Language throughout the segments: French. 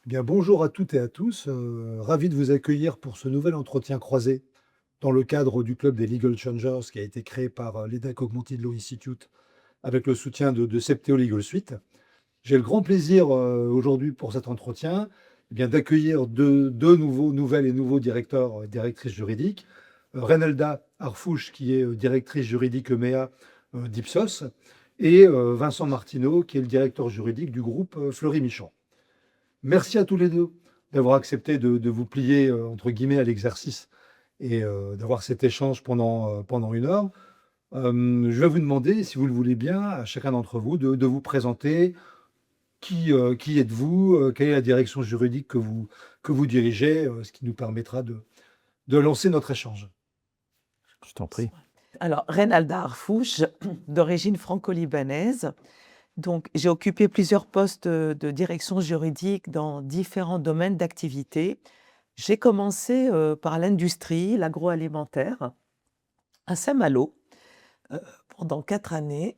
Eh bien, bonjour à toutes et à tous. Ravi de vous accueillir pour ce nouvel entretien croisé dans le cadre du club des Legal Changers qui a été créé par l'EDAC Augmented Law Institute avec le soutien de Septéo Legal Suite. J'ai le grand plaisir aujourd'hui pour cet entretien d'accueillir deux nouvelles et nouveaux directeurs et directrices juridiques. Renelda Arfouche, qui est directrice juridique EMEA d'Ipsos, et Vincent Martineau, qui est le directeur juridique du groupe Fleury-Michon. Merci à tous les deux d'avoir accepté de vous plier, entre guillemets, à l'exercice et d'avoir cet échange pendant 1 heure. Je vais vous demander, si vous le voulez bien, à chacun d'entre vous, de vous présenter. Qui êtes-vous? Quelle est la direction juridique que vous dirigez? Ce qui nous permettra de lancer notre échange. Je t'en prie. Alors, Reynalda Arfouche, d'origine franco-libanaise. Donc, j'ai occupé plusieurs postes de direction juridique dans différents domaines d'activité. J'ai commencé par l'industrie, l'agroalimentaire, à Saint-Malo, pendant 4 années,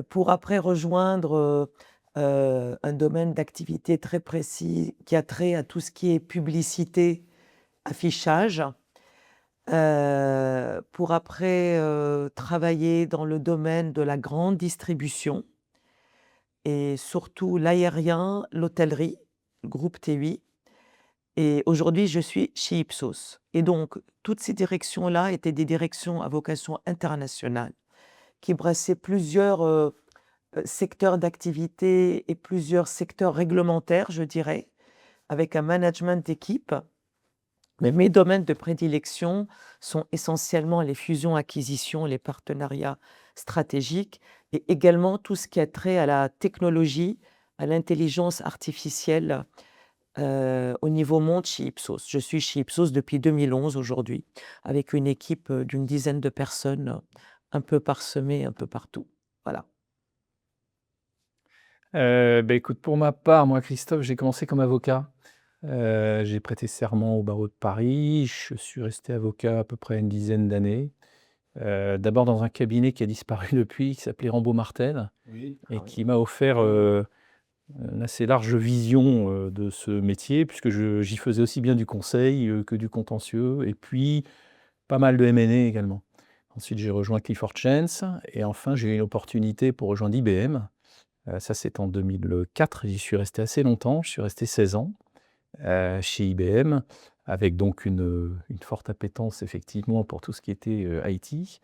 pour après rejoindre un domaine d'activité très précis qui a trait à tout ce qui est publicité, affichage, pour après travailler dans le domaine de la grande distribution et surtout l'aérien, l'hôtellerie, le groupe TUI. Et aujourd'hui, je suis chez Ipsos. Et donc, toutes ces directions-là étaient des directions à vocation internationale qui brassaient plusieurs secteurs d'activité et plusieurs secteurs réglementaires, je dirais, avec un management d'équipe. Mais mes domaines de prédilection sont essentiellement les fusions-acquisitions, les partenariats stratégiques et également tout ce qui a trait à la technologie, à l'intelligence artificielle au niveau monde chez Ipsos. Je suis chez Ipsos depuis 2011 aujourd'hui, avec une équipe d'une dizaine de personnes un peu parsemées un peu partout. Voilà. Écoute, pour ma part, moi, Christophe, j'ai commencé comme avocat. J'ai prêté serment au barreau de Paris. Je suis resté avocat à peu près une dizaine d'années. D'abord dans un cabinet qui a disparu depuis, qui s'appelait Rambaud Martel Oui. et qui m'a offert, une assez large vision, de ce métier puisque j'y faisais aussi bien du conseil, que du contentieux et puis pas mal de M&A également. Ensuite, j'ai rejoint Clifford Chance et enfin, j'ai eu une opportunité pour rejoindre IBM. Ça, c'est en 2004. J'y suis resté assez longtemps. Je suis resté 16 ans, chez IBM avec donc une forte appétence effectivement pour tout ce qui était, IT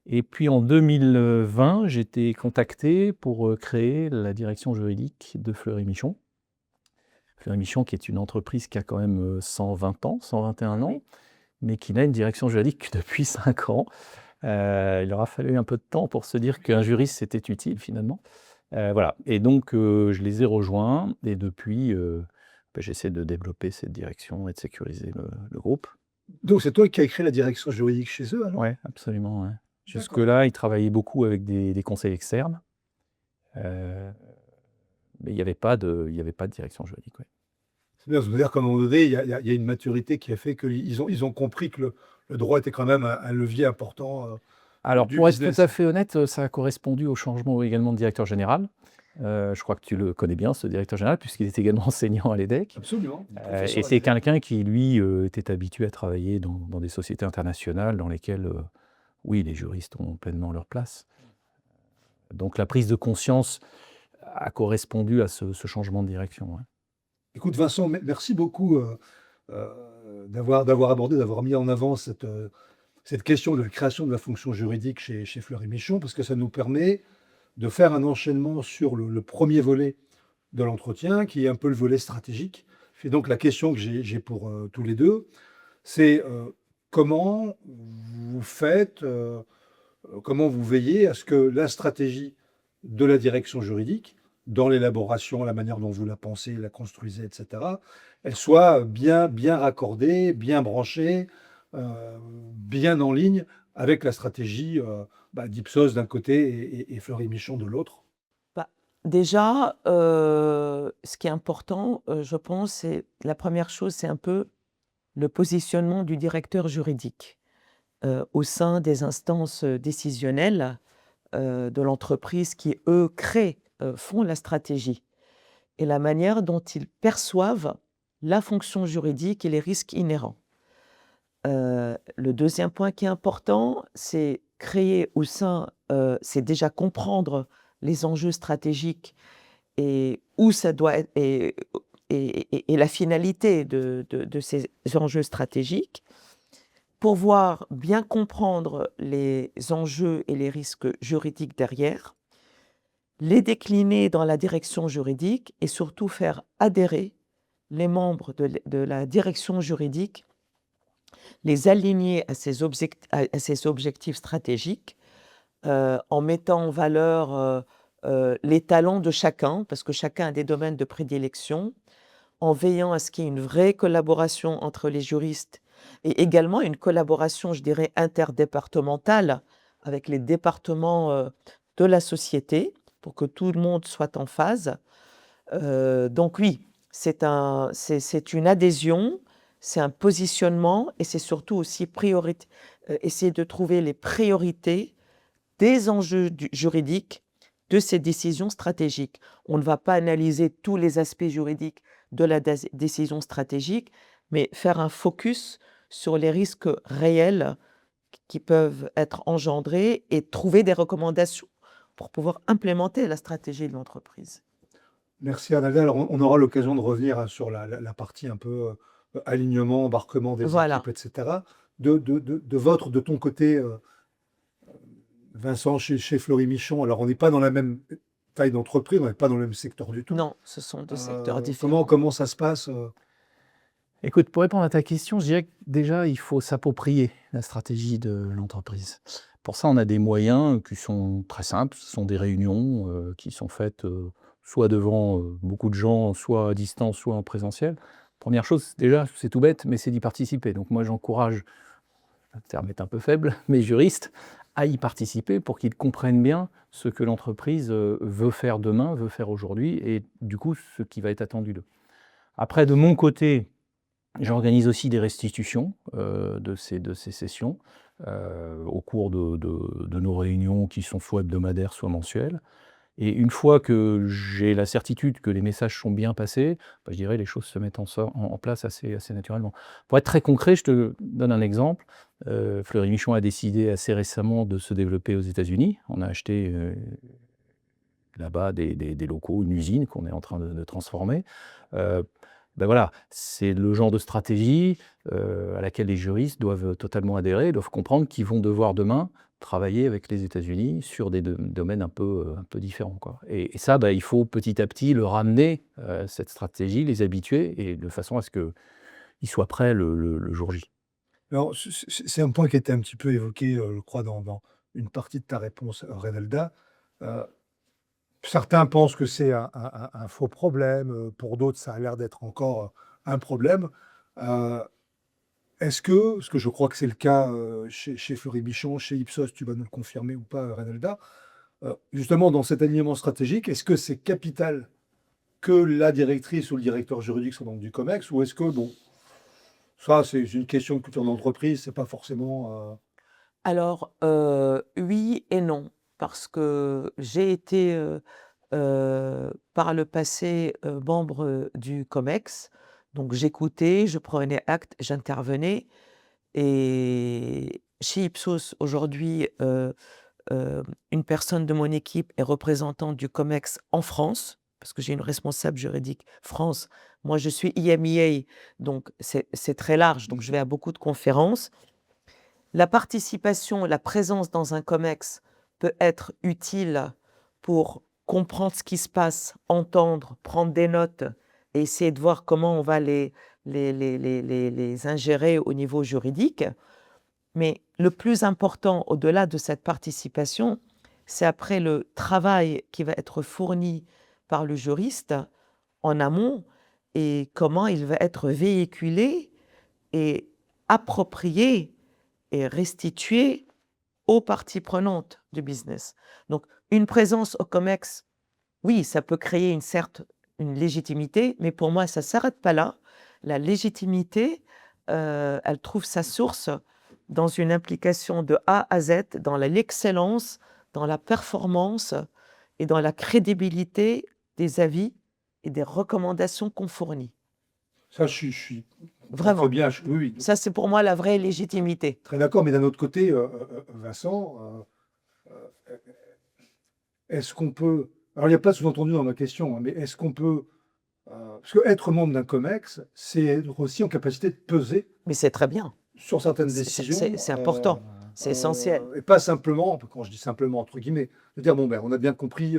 et puis en 2020, j'ai été contacté pour, créer la direction juridique de Fleury-Michon. Fleury-Michon qui est une entreprise qui a quand même, 120 ans, 121 ans, mais qui n'a une direction juridique que depuis 5 ans. Il aura fallu un peu de temps pour se dire qu'un juriste, c'était utile finalement. Voilà et donc je les ai rejoints et depuis, j'essaie de développer cette direction et de sécuriser le groupe. Donc c'est toi qui as créé la direction juridique chez eux alors? Ouais, absolument, ouais. D'accord. Jusque-là, ils travaillaient beaucoup avec des conseils externes, heu, mais il y avait pas de direction juridique, ouais. C'est bien, ça veut dire qu'à un moment donné, il y a une maturité qui a fait qu'ils ont compris que le droit était quand même un levier important Alors du pour être tout business. à fait honnête, ça a correspondu au changement également de directeur général. Je crois que tu le connais bien ce directeur général puisqu'il est également enseignant à l'EDEC. Absolument. Et c'est quelqu'un qui lui, était habitué à travailler dans des sociétés internationales dans lesquelles, oui, les juristes ont pleinement leur place. Donc la prise de conscience a correspondu à ce changement de direction, ouais. Écoute Vincent, merci beaucoup d'avoir abordé, d'avoir mis en avant cette question de la création de la fonction juridique chez Fleury-Michon, parce que ça nous permet de faire un enchaînement sur le premier volet de l'entretien, qui est un peu le volet stratégique. Et donc la question que j'ai pour tous les deux, c'est comment vous faites, comment vous veillez à ce que la stratégie de la direction juridique, dans l'élaboration, la manière dont vous la pensez, la construisez, etc., elle soit bien raccordée, bien branchée, bien en ligne avec la stratégie d'Ipsos d'un côté et Fleury-Michon de l'autre. Bah, déjà, ce qui est important, je pense, c'est la première chose, c'est un peu le positionnement du directeur juridique au sein des instances décisionnelles de l'entreprise qui, eux, font la stratégie. et la manière dont ils perçoivent la fonction juridique et les risques inhérents. Le deuxième point qui est important, c'est créer au sein, c'est déjà comprendre les enjeux stratégiques et où ça doit être et la finalité de ces enjeux stratégiques. Pouvoir bien comprendre les enjeux et les risques juridiques derrière, les décliner dans la direction juridique et surtout faire adhérer les membres de la direction juridique, les aligner à ces objectifs stratégiques, en mettant en valeur les talents de chacun, parce que chacun a des domaines de prédilection, en veillant à ce qu'il y ait une vraie collaboration entre les juristes et également une collaboration, je dirais, interdépartementale avec les départements de la société pour que tout le monde soit en phase. Donc oui, c'est une adhésion, c'est un positionnement et c'est surtout aussi essayer de trouver les priorités des enjeux juridiques de ces décisions stratégiques. On ne va pas analyser tous les aspects juridiques de la décision stratégique, mais faire un focus sur les risques réels qui peuvent être engendrés et trouver des recommandations pour pouvoir implémenter la stratégie de l'entreprise. Merci Annabelle. Alors, on aura l'occasion de revenir sur la partie un peu alignement, embarquement des Voilà. équipes, etc. De ton côté, Vincent, chez Fleury Michon, alors on n'est pas dans la même taille d'entreprise, on n'est pas dans le même secteur du tout. Non, ce sont deux secteurs différents. Comment ça se passe Écoute, pour répondre à ta question, je dirais que déjà, il faut s'approprier la stratégie de l'entreprise. Pour ça, on a des moyens qui sont très simples. Ce sont des réunions qui sont faites soit devant beaucoup de gens, soit à distance, soit en présentiel. Première chose, déjà, c'est tout bête, mais c'est d'y participer. Donc moi, j'encourage, le terme est un peu faible, mes juristes, à y participer pour qu'ils comprennent bien ce que l'entreprise veut faire demain, veut faire aujourd'hui, et du coup, ce qui va être attendu d'eux. Après, de mon côté, j'organise aussi des restitutions de ces sessions au cours de nos réunions qui sont soit hebdomadaires, soit mensuelles. Et une fois que j'ai la certitude que les messages sont bien passés, je dirais les choses se mettent en place assez naturellement. Pour être très concret, je te donne un exemple. Fleury Michon a décidé assez récemment de se développer aux États-Unis. On a acheté là-bas des locaux, une usine qu'on est en train de transformer. Voilà, c'est le genre de stratégie à laquelle les juristes doivent totalement adhérer, doivent comprendre qu'ils vont devoir demain travailler avec les États-Unis sur des domaines un peu différents, quoi. Et ça, il faut petit à petit le ramener, cette stratégie, les habituer, et de façon à ce qu'ils soient prêts le jour J. Alors, c'est un point qui était un petit peu évoqué, je crois, dans une partie de ta réponse, Renelda. Certains pensent que c'est un faux problème, pour d'autres, ça a l'air d'être encore un problème. Est-ce que, parce que je crois que c'est le cas chez Fleury Michon, chez Ipsos, tu vas nous le confirmer ou pas, Renelda, justement dans cet alignement stratégique, est-ce que c'est capital que la directrice ou le directeur juridique soit donc du COMEX, ou est-ce que, bon, ça c'est une question de culture d'entreprise, c'est pas forcément... Alors, oui et non, parce que j'ai été par le passé membre du COMEX, donc j'écoutais, je prenais acte, j'intervenais. Et chez Ipsos, aujourd'hui, une personne de mon équipe est représentante du COMEX en France, parce que j'ai une responsable juridique France. Moi, je suis IMEA, donc c'est très large, donc je vais à beaucoup de conférences. La participation, la présence dans un COMEX peut être utile pour comprendre ce qui se passe, entendre, prendre des notes et essayer de voir comment on va les ingérer au niveau juridique. Mais le plus important, au-delà de cette participation, c'est après le travail qui va être fourni par le juriste en amont et comment il va être véhiculé et approprié et restitué aux parties prenantes du business. Donc, une présence au COMEX, oui, ça peut créer une légitimité, mais pour moi, ça ne s'arrête pas là. La légitimité, elle trouve sa source dans une implication de A à Z, dans l'excellence, dans la performance et dans la crédibilité des avis et des recommandations qu'on fournit. Ça, je suis très Vraiment. bien. Oui, oui, Ça, c'est pour moi la vraie légitimité. très d'accord. Mais d'un autre côté, Vincent, est-ce qu'on peut... Alors, il n'y a pas de sous-entendu dans ma question, hein, mais est-ce qu'on peut... parce que être membre d'un COMEX, c'est être aussi en capacité de peser Mais c'est très bien. sur certaines C'est décisions. c'est important. C'est essentiel. Et pas simplement, quand je dis simplement entre guillemets, de dire bon ben on a bien compris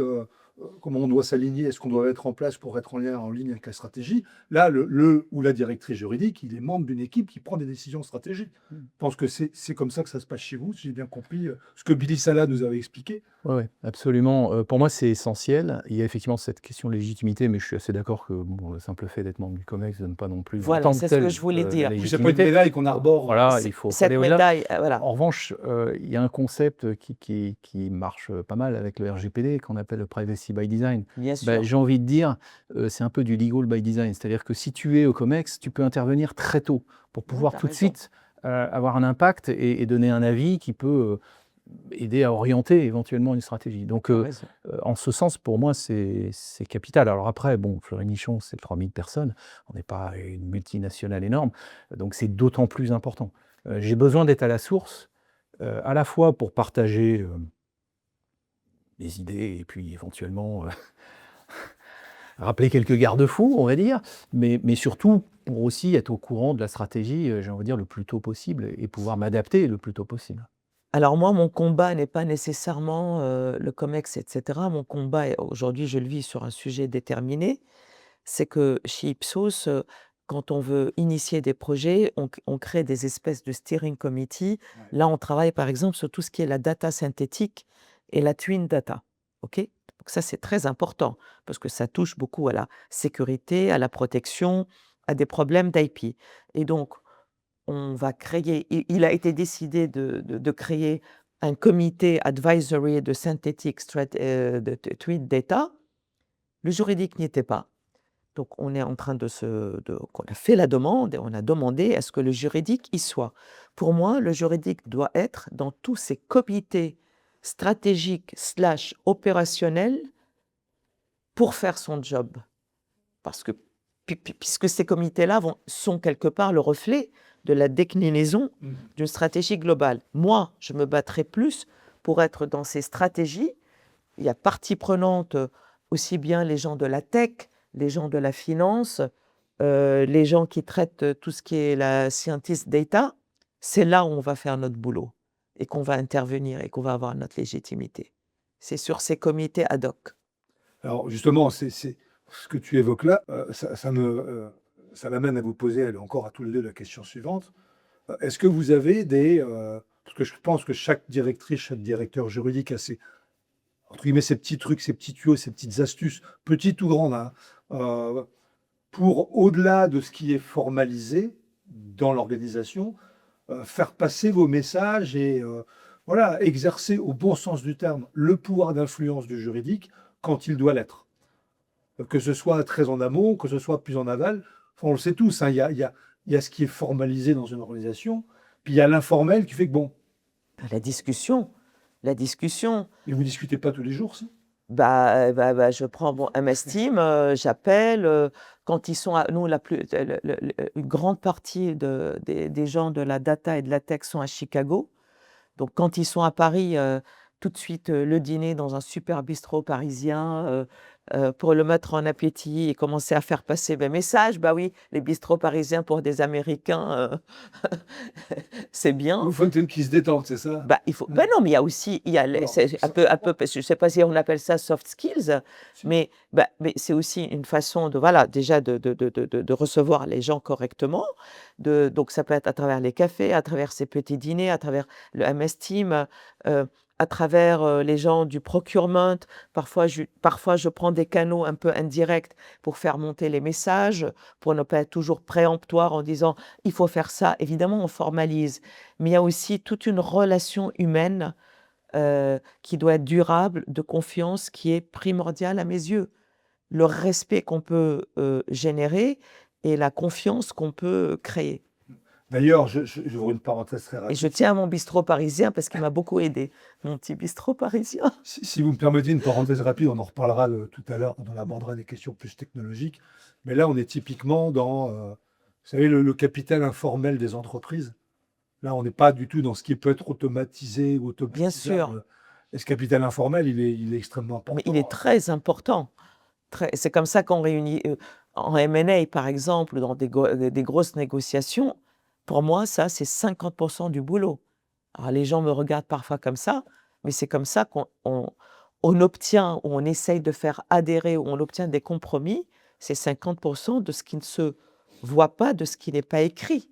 comment on doit s'aligner, est-ce qu'on doit être en place pour être en ligne avec la stratégie. Là, le ou la directrice juridique, il est membre d'une équipe qui prend des décisions stratégiques. Je pense que c'est comme ça que ça se passe chez vous, si j'ai bien compris ce que Billy Salah nous avait expliqué. Oui, absolument. Pour moi, c'est essentiel. Il y a effectivement cette question de légitimité, mais je suis assez d'accord que bon, le simple fait d'être membre du COMEX ne donne pas non plus en Voilà, tant que c'est ce que tel je voulais la dire. Oui, c'est pas une légitimité. médaille qu'on arbore. Voilà, C'est- il faut Cette aller au-delà. médaille, voilà. En revanche, il y a un concept qui marche pas mal avec le RGPD, qu'on appelle le privacy by design. Bien Ben, sûr. j'ai envie de dire, c'est un peu du legal by design. C'est-à-dire que si tu es au COMEX, tu peux intervenir très tôt pour Ouais, pouvoir t'as tout de raison. suite avoir un impact et donner un avis qui peut aider à orienter éventuellement une stratégie. Donc, T'as raison. en ce sens, pour moi, c'est capital. Alors après, bon, Fleury-Michon, c'est 3000 personnes. On n'est pas une multinationale énorme. Donc, c'est d'autant plus important. J'ai besoin d'être à la source, à la fois pour partager les idées et puis éventuellement rappeler quelques garde-fous, on va dire, mais surtout pour aussi être au courant de la stratégie, j'ai envie de dire, le plus tôt possible et pouvoir m'adapter le plus tôt possible. Alors moi, mon combat n'est pas nécessairement le COMEX, etc. Mon combat, aujourd'hui, je le vis sur un sujet déterminé, c'est que chez Ipsos, quand on veut initier des projets, on crée des espèces de steering committee. Ouais. Là, on travaille par exemple sur tout ce qui est la data synthétique et la twin data. OK? Donc ça, c'est très important parce que ça touche beaucoup à la sécurité, à la protection, à des problèmes d'IP. Et donc, on va créer, il a été décidé de créer un comité advisory de synthetic de twin data. Le juridique n'y était pas. Donc, on est en train on a fait la demande et on a demandé à ce que le juridique y soit. Pour moi, le juridique doit être dans tous ces comités stratégiques / opérationnels pour faire son job. Parce que, puisque ces comités-là sont quelque part le reflet de la déclinaison d'une stratégie globale. Moi, je me battrai plus pour être dans ces stratégies. Il y a partie prenante, aussi bien les gens de la tech, les gens de la finance, les gens qui traitent tout ce qui est la scientist data. C'est là où on va faire notre boulot et qu'on va intervenir et qu'on va avoir notre légitimité. C'est sur ces comités ad hoc. Alors justement, c'est ce que tu évoques là, ça m'amène à vous poser encore à tous les deux la question suivante. Est-ce que vous avez parce que je pense que chaque directrice, chaque directeur juridique a entre guillemets, ces petits trucs, ces petits tuyaux, ces petites astuces, petites ou grandes, hein, pour, au-delà de ce qui est formalisé dans l'organisation, faire passer vos messages et voilà, exercer au bon sens du terme le pouvoir d'influence du juridique quand il doit l'être. Que ce soit très en amont, que ce soit plus en aval. Enfin, on le sait tous, hein, il y a ce qui est formalisé dans une organisation, puis il y a l'informel qui fait que bon, La discussion, et vous discutez pas tous les jours, ça? je prends mon MS Team, j'appelle, quand ils sont nous une grande partie des gens de la data et de la tech sont à Chicago. Donc quand ils sont à Paris, tout de suite, le dîner dans un super bistrot parisien, pour le mettre en appétit et commencer à faire passer mes messages. Bah oui, les bistrots parisiens pour des Américains, c'est bien. Vous faites une qui se détente, c'est ça? Non, mais il y a aussi, Alors, c'est un peu, parce que je ne sais pas si on appelle ça soft skills, Si. mais c'est aussi une façon de, voilà, déjà de recevoir les gens correctement. Donc ça peut être à travers les cafés, à travers ces petits dîners, à travers le MS Team, à travers les gens du procurement. Parfois, je prends des canaux un peu indirects pour faire monter les messages, pour ne pas être toujours préemptoire en disant il faut faire ça. Évidemment, on formalise, mais il y a aussi toute une relation humaine qui doit être durable, de confiance, qui est primordiale à mes yeux. Le respect qu'on peut générer et la confiance qu'on peut créer. D'ailleurs, j'ouvre une parenthèse très Et je rapide. tiens à mon bistrot parisien parce qu'il m'a beaucoup aidé, mon petit bistrot parisien. Si vous me permettez une parenthèse rapide, on en reparlera tout à l'heure quand on abordera des questions plus technologiques. Mais là, on est typiquement dans, vous savez, le capital informel des entreprises. Là, on n'est pas du tout dans ce qui peut être automatisé ou Bien sûr, automatisable. Et ce capital informel, il est extrêmement mais il est important. très important. C'est comme ça qu'on réunit en M&A, par exemple, dans des grosses négociations. Pour moi, ça, c'est 50% du boulot. Alors, les gens me regardent parfois comme ça, mais c'est comme ça qu'on obtient, ou on essaye de faire adhérer, ou on obtient des compromis. C'est 50% de ce qui ne se voit pas, de ce qui n'est pas écrit.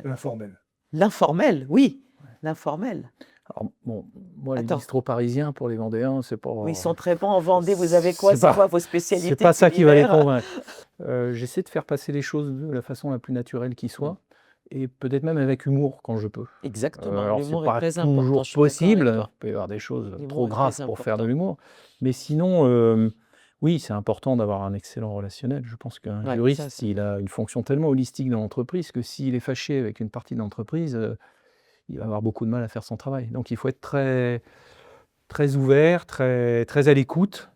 L'informel. L'informel, oui, l'informel. Alors, bon, moi, les Attends, bistrots parisiens pour les Vendéens, c'est pas, oui, ils sont très bons en Vendée. Vous avez quoi? c'est C'est quoi pas, vos c'est spécialités pas ça qui va les culinaires? convaincre. J'essaie de faire passer les choses de la façon la plus naturelle qui soit, et peut-être même avec humour quand je peux. Exactement, Alors, c'est l'humour est pas très important, toujours je suis d'accord avec possible, il toi. peut y avoir des choses trop L'humour est graves très pour faire de important. l'humour, mais sinon, oui, c'est important d'avoir un excellent relationnel. Je pense qu'un Ouais, ça, juriste, c'est... il a une fonction tellement holistique dans l'entreprise que s'il est fâché avec une partie de l'entreprise, il va avoir beaucoup de mal à faire son travail. Donc il faut être très, très ouvert, très, très à l'écoute,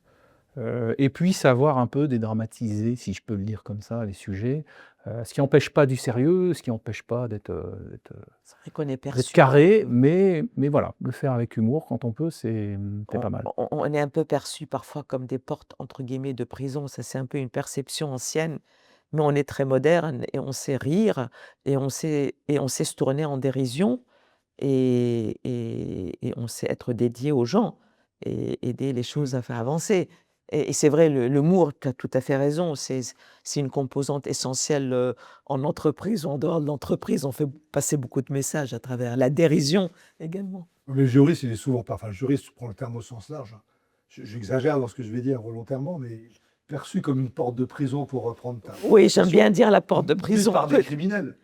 et puis savoir un peu dédramatiser, si je peux le dire comme ça, les sujets, ce qui n'empêche pas du sérieux, ce qui n'empêche pas d'être C'est vrai qu'on est d'être perçu carré, mais voilà, le faire avec humour quand on peut, c'est pas mal. on est un peu perçu parfois comme des portes entre guillemets de prison. Ça, c'est un peu une perception ancienne, mais on est très moderne et on sait rire et on sait se tourner en dérision et on sait être dédié aux gens et aider les choses à faire avancer. Et c'est vrai, l'humour, tu as tout à fait raison, c'est une composante essentielle en entreprise ou en dehors de l'entreprise. On fait passer beaucoup de messages à travers la dérision également. Le juriste, il est souvent, enfin, le juriste, je prends le terme au sens large. J'exagère dans ce que je vais dire volontairement, mais perçu comme une porte de prison pour reprendre ta Oui, j'aime expression, bien dire la porte de plus prison. par des criminels.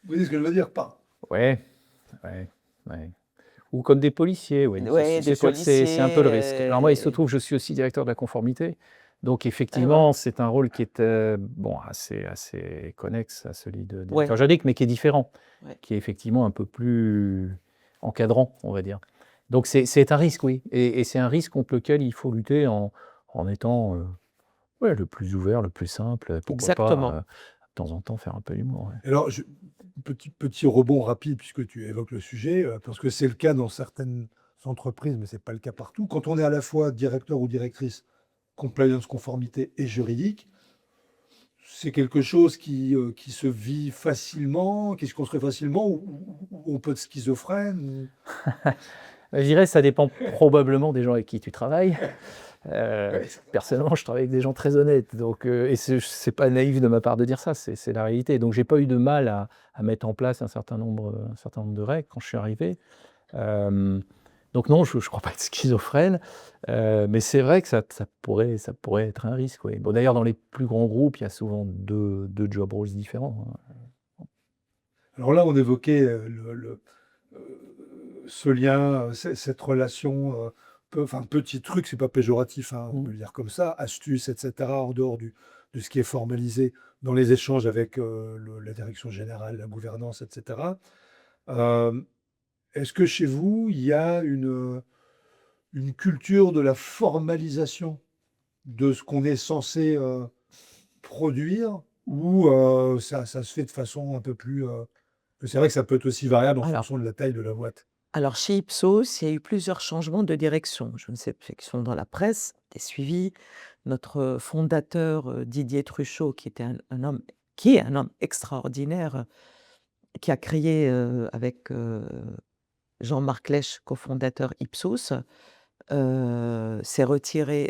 Vous voyez ce que je veux dire? Pas. Ouais, ouais, ouais. Ou comme des policiers, oui. Ouais, des C'est sûr que c'est un peu le risque. Alors moi, il se policiers. trouve que je suis aussi directeur de la conformité. Donc Ah ouais. effectivement, c'est un rôle qui est bon, assez connexe à celui de Ouais, directeur juridique, mais qui est différent, ouais. qui est effectivement un peu plus encadrant, on va dire. Donc c'est un risque, oui. Et c'est un risque contre lequel il faut lutter en étant ouais, le plus ouvert, le plus simple. Pourquoi pas, Exactement. de temps en temps, faire un peu d'humour. Ouais. Alors, petit rebond rapide, puisque tu évoques le sujet, parce que c'est le cas dans certaines entreprises, mais ce n'est pas le cas partout. Quand on est à la fois directeur ou directrice compliance, conformité et juridique, c'est quelque chose qui se vit facilement, qui se construit facilement, ou on peut être schizophrène. Je dirais, ça dépend probablement des gens avec qui tu travailles. Ouais. Personnellement, je travaille avec des gens très honnêtes, donc et c'est pas naïf de ma part de dire ça, c'est la réalité. Donc j'ai pas eu de mal à mettre en place un certain nombre de règles quand je suis arrivé. Donc non, je crois pas être schizophrène, mais c'est vrai que ça pourrait être un risque, oui. Bon, d'ailleurs, dans les plus grands groupes, il y a souvent deux job roles différents, hein. Alors là, on évoquait ce lien, cette relation, enfin petit truc, c'est pas péjoratif, hein, on peut le dire comme ça, astuce, etc., en dehors de ce qui est formalisé dans les échanges avec la direction générale, la gouvernance, etc. Est-ce que chez vous, il y a une culture de la formalisation de ce qu'on est censé produire ou ça se fait de façon un peu plus... c'est vrai que ça peut être aussi variable en Alors, fonction de la taille de la boîte. alors chez Ipsos, il y a eu plusieurs changements de direction. Je ne sais pas, qui sont dans la presse, des suivis. Notre fondateur Didier Truchot, qui était un homme, qui est un homme extraordinaire, qui a créé avec Jean-Marc Lèche, cofondateur Ipsos, s'est retiré.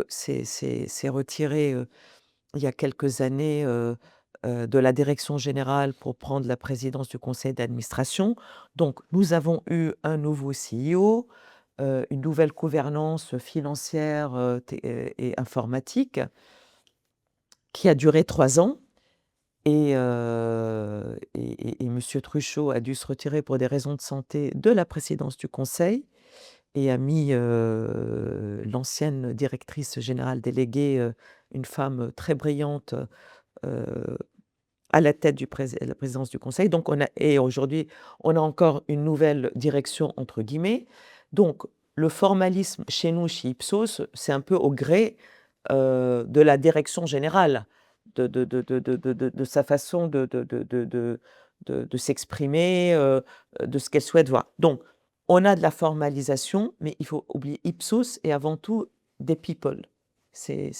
S'est retiré il y a quelques années de la direction générale pour prendre la présidence du conseil d'administration. Donc, nous avons eu un nouveau CEO, une nouvelle gouvernance financière et informatique qui a duré 3 ans. Et Monsieur Truchot a dû se retirer pour des raisons de santé de la présidence du conseil et a mis l'ancienne directrice générale déléguée, une femme très brillante, à la tête la présidence du conseil. Donc et aujourd'hui, on a encore une nouvelle direction entre guillemets. Donc le formalisme chez nous, chez Ipsos, c'est un peu au gré de la direction générale, de sa façon de s'exprimer, de ce qu'elle souhaite voir. Donc on a de la formalisation, mais il faut oublier Ipsos est avant tout des people. C'est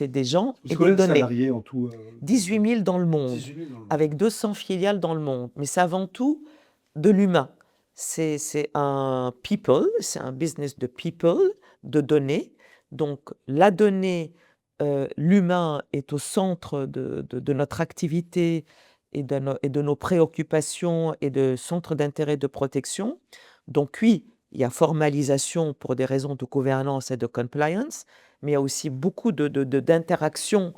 des gens Parce et combien des de données. salariés en tout 18 000 dans le monde, 18 000 dans le monde. avec 200 filiales dans le monde. Mais c'est avant tout de l'humain. C'est un people, c'est un business de people, de données. Donc la donnée, l'humain est au centre de notre activité et de nos préoccupations et de centres d'intérêt de protection. Donc oui, il y a formalisation pour des raisons de gouvernance et de compliance, mais il y a aussi beaucoup d'interactions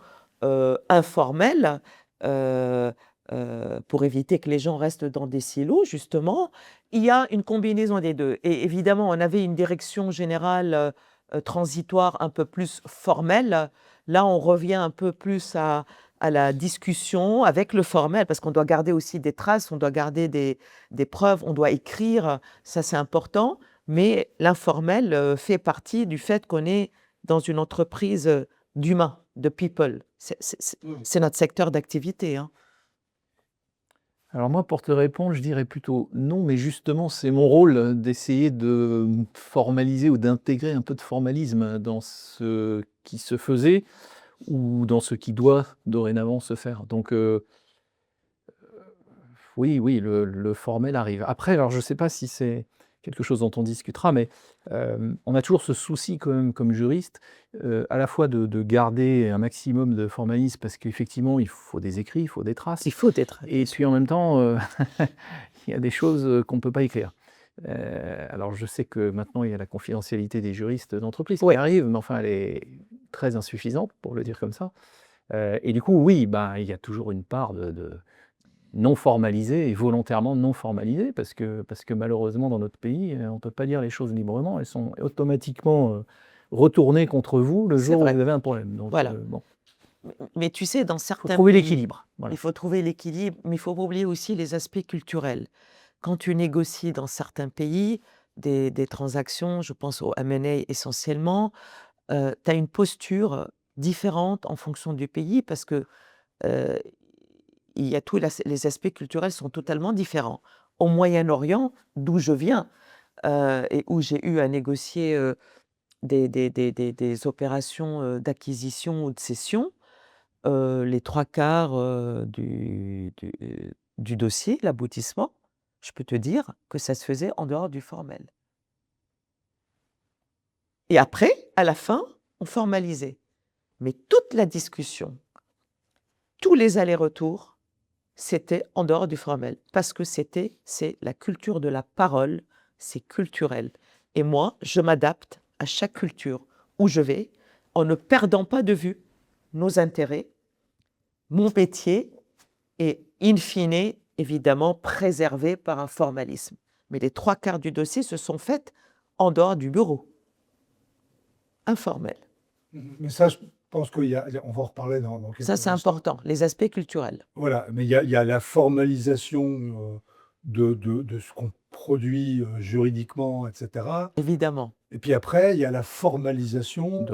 informelles pour éviter que les gens restent dans des silos, justement. Il y a une combinaison des deux. Et évidemment, on avait une direction générale transitoire un peu plus formelle. Là, on revient un peu plus à la discussion avec le formel, parce qu'on doit garder aussi des traces, on doit garder des preuves, on doit écrire, ça c'est important, mais l'informel fait partie du fait qu'on est dans une entreprise d'humains, de people. C'est notre secteur d'activité. Hein. Alors moi, pour te répondre, je dirais plutôt non, mais justement, c'est mon rôle d'essayer de formaliser ou d'intégrer un peu de formalisme dans ce qui se faisait ou dans ce qui doit dorénavant se faire. Donc oui, le formel arrive. Après, alors je ne sais pas si c'est quelque chose dont on discutera, mais on a toujours ce souci quand même comme juriste, à la fois de garder un maximum de formalisme parce qu'effectivement, il faut des écrits, il faut des traces. Il faut être. Et puis en même temps, il y a des choses qu'on ne peut pas écrire. Alors je sais que maintenant il y a la confidentialité des juristes d'entreprise qui arrive, mais enfin elle est très insuffisante, pour le dire comme ça. Et du coup, oui, ben, il y a toujours une part de non formalisée et volontairement non formalisée, parce que malheureusement dans notre pays, on ne peut pas dire les choses librement, elles sont automatiquement retournées contre vous le jour où vous avez un problème. Donc Voilà. bon. Mais tu sais, dans certains Il faut trouver pays, l'équilibre. Voilà. il faut trouver l'équilibre, mais il faut pas oublier aussi les aspects culturels. Quand tu négocies dans certains pays des transactions, je pense au M&A essentiellement, tu as une posture différente en fonction du pays parce que il y a les aspects culturels sont totalement différents. Au Moyen-Orient, d'où je viens et où j'ai eu à négocier des opérations d'acquisition ou de cession, les 3/4 du dossier, l'aboutissement, je peux te dire que ça se faisait en dehors du formel. Et après, à la fin, on formalisait. Mais toute la discussion, tous les allers-retours, c'était en dehors du formel. Parce que c'est la culture de la parole, c'est culturel. Et moi, je m'adapte à chaque culture où je vais, en ne perdant pas de vue nos intérêts, mon métier est in fine, évidemment, préservé par un formalisme. Mais les 3/4 du dossier se sont faits en dehors du bureau. Informel. Mais ça, je pense qu'on va en reparler dans quelques Ça, c'est instants. important, les aspects culturels. Voilà, mais il y a la formalisation de ce qu'on produit juridiquement, etc. Évidemment. Et puis après, il y a la formalisation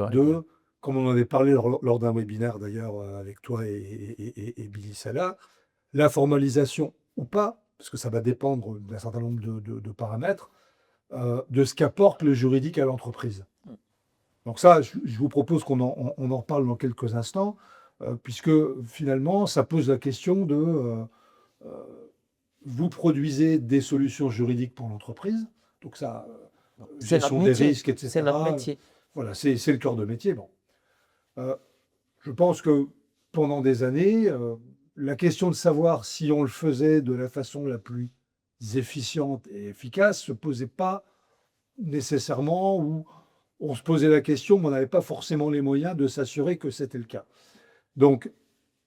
comme on en avait parlé lors d'un webinaire d'ailleurs avec toi et Billy Salah, la formalisation ou pas, parce que ça va dépendre d'un certain nombre de paramètres, de ce qu'apporte le juridique à l'entreprise. Donc ça, je vous propose qu'on en reparle dans quelques instants, puisque finalement, ça pose la question de vous produisez des solutions juridiques pour l'entreprise, donc ça, gestion des risques, etc. C'est notre métier. Voilà, c'est le cœur de métier. Bon. Je pense que pendant des années, la question de savoir si on le faisait de la façon la plus efficiente et efficace se posait pas nécessairement, ou on se posait la question, mais on n'avait pas forcément les moyens de s'assurer que c'était le cas. Donc,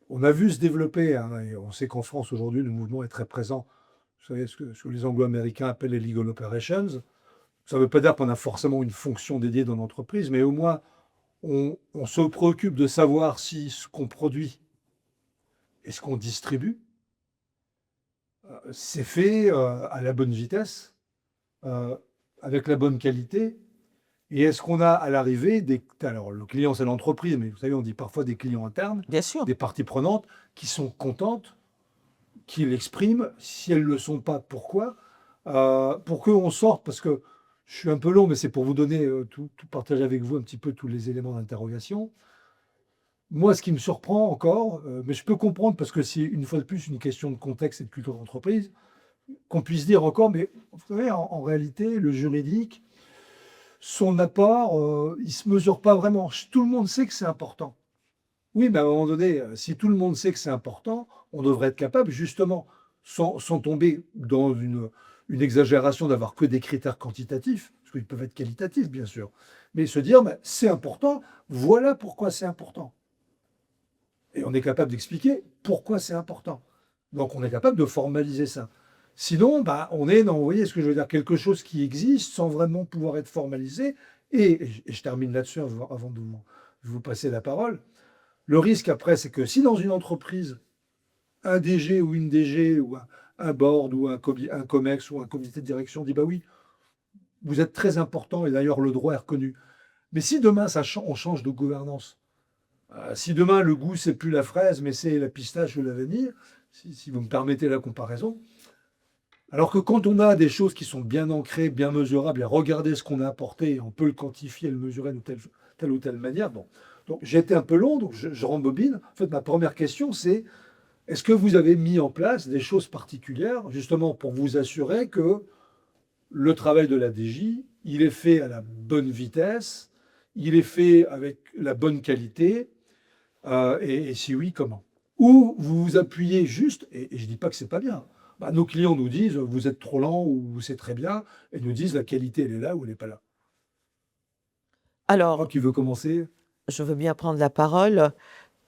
on a vu se développer, hein, et on sait qu'en France aujourd'hui, le mouvement est très présent. Vous savez ce que les Anglo-Américains appellent les legal operations. Ça ne veut pas dire qu'on a forcément une fonction dédiée dans l'entreprise, mais au moins, on se préoccupe de savoir si ce qu'on produit est-ce qu'on distribue? C'est fait à la bonne vitesse, euh, avec la bonne qualité? Et est-ce qu'on a à l'arrivée des... Alors, le client, c'est l'entreprise, mais vous savez, on dit parfois des clients internes, Bien sûr. des parties prenantes qui sont contentes, qui l'expriment. Si elles ne le sont pas, pourquoi? Pour qu'on sorte, parce que je suis un peu long, mais c'est pour vous donner, tout partager avec vous un petit peu tous les éléments d'interrogation. Moi, ce qui me surprend encore, mais je peux comprendre, parce que c'est une fois de plus une question de contexte et de culture d'entreprise, qu'on puisse dire encore, mais vous savez, en réalité, le juridique, son apport, il ne se mesure pas vraiment. Tout le monde sait que c'est important. Oui, mais à un moment donné, si tout le monde sait que c'est important, on devrait être capable, justement, sans tomber dans une exagération d'avoir que des critères quantitatifs, parce qu'ils peuvent être qualitatifs, bien sûr, mais se dire, bah, c'est important, voilà pourquoi c'est important. Et on est capable d'expliquer pourquoi c'est important. Donc on est capable de formaliser ça. Sinon, bah, on est dans, vous voyez ce que je veux dire, quelque chose qui existe sans vraiment pouvoir être formalisé. Et je termine là-dessus avant de vous passer la parole. Le risque après, c'est que si dans une entreprise, un DG ou une DG ou un board ou un COMEX ou un comité de direction dit, bah oui, vous êtes très important et d'ailleurs le droit est reconnu. Mais si demain on change de gouvernance, si demain le goût c'est plus la fraise mais c'est la pistache ou la vanille, si vous me permettez la comparaison, alors que quand on a des choses qui sont bien ancrées, bien mesurables, et regardez ce qu'on a apporté, on peut le quantifier, le mesurer de telle ou telle manière. Bon. Donc j'ai été un peu long, donc je rembobine. En fait, ma première question, c'est est-ce que vous avez mis en place des choses particulières, justement pour vous assurer que le travail de la DJ, il est fait à la bonne vitesse, il est fait avec la bonne qualité, et si oui, comment? Ou vous vous appuyez juste, et je ne dis pas que c'est pas bien. Bah, nos clients nous disent vous êtes trop lent ou c'est très bien, et nous disent la qualité elle est là ou elle n'est pas là. Alors, Qui veut commencer? je veux bien prendre la parole.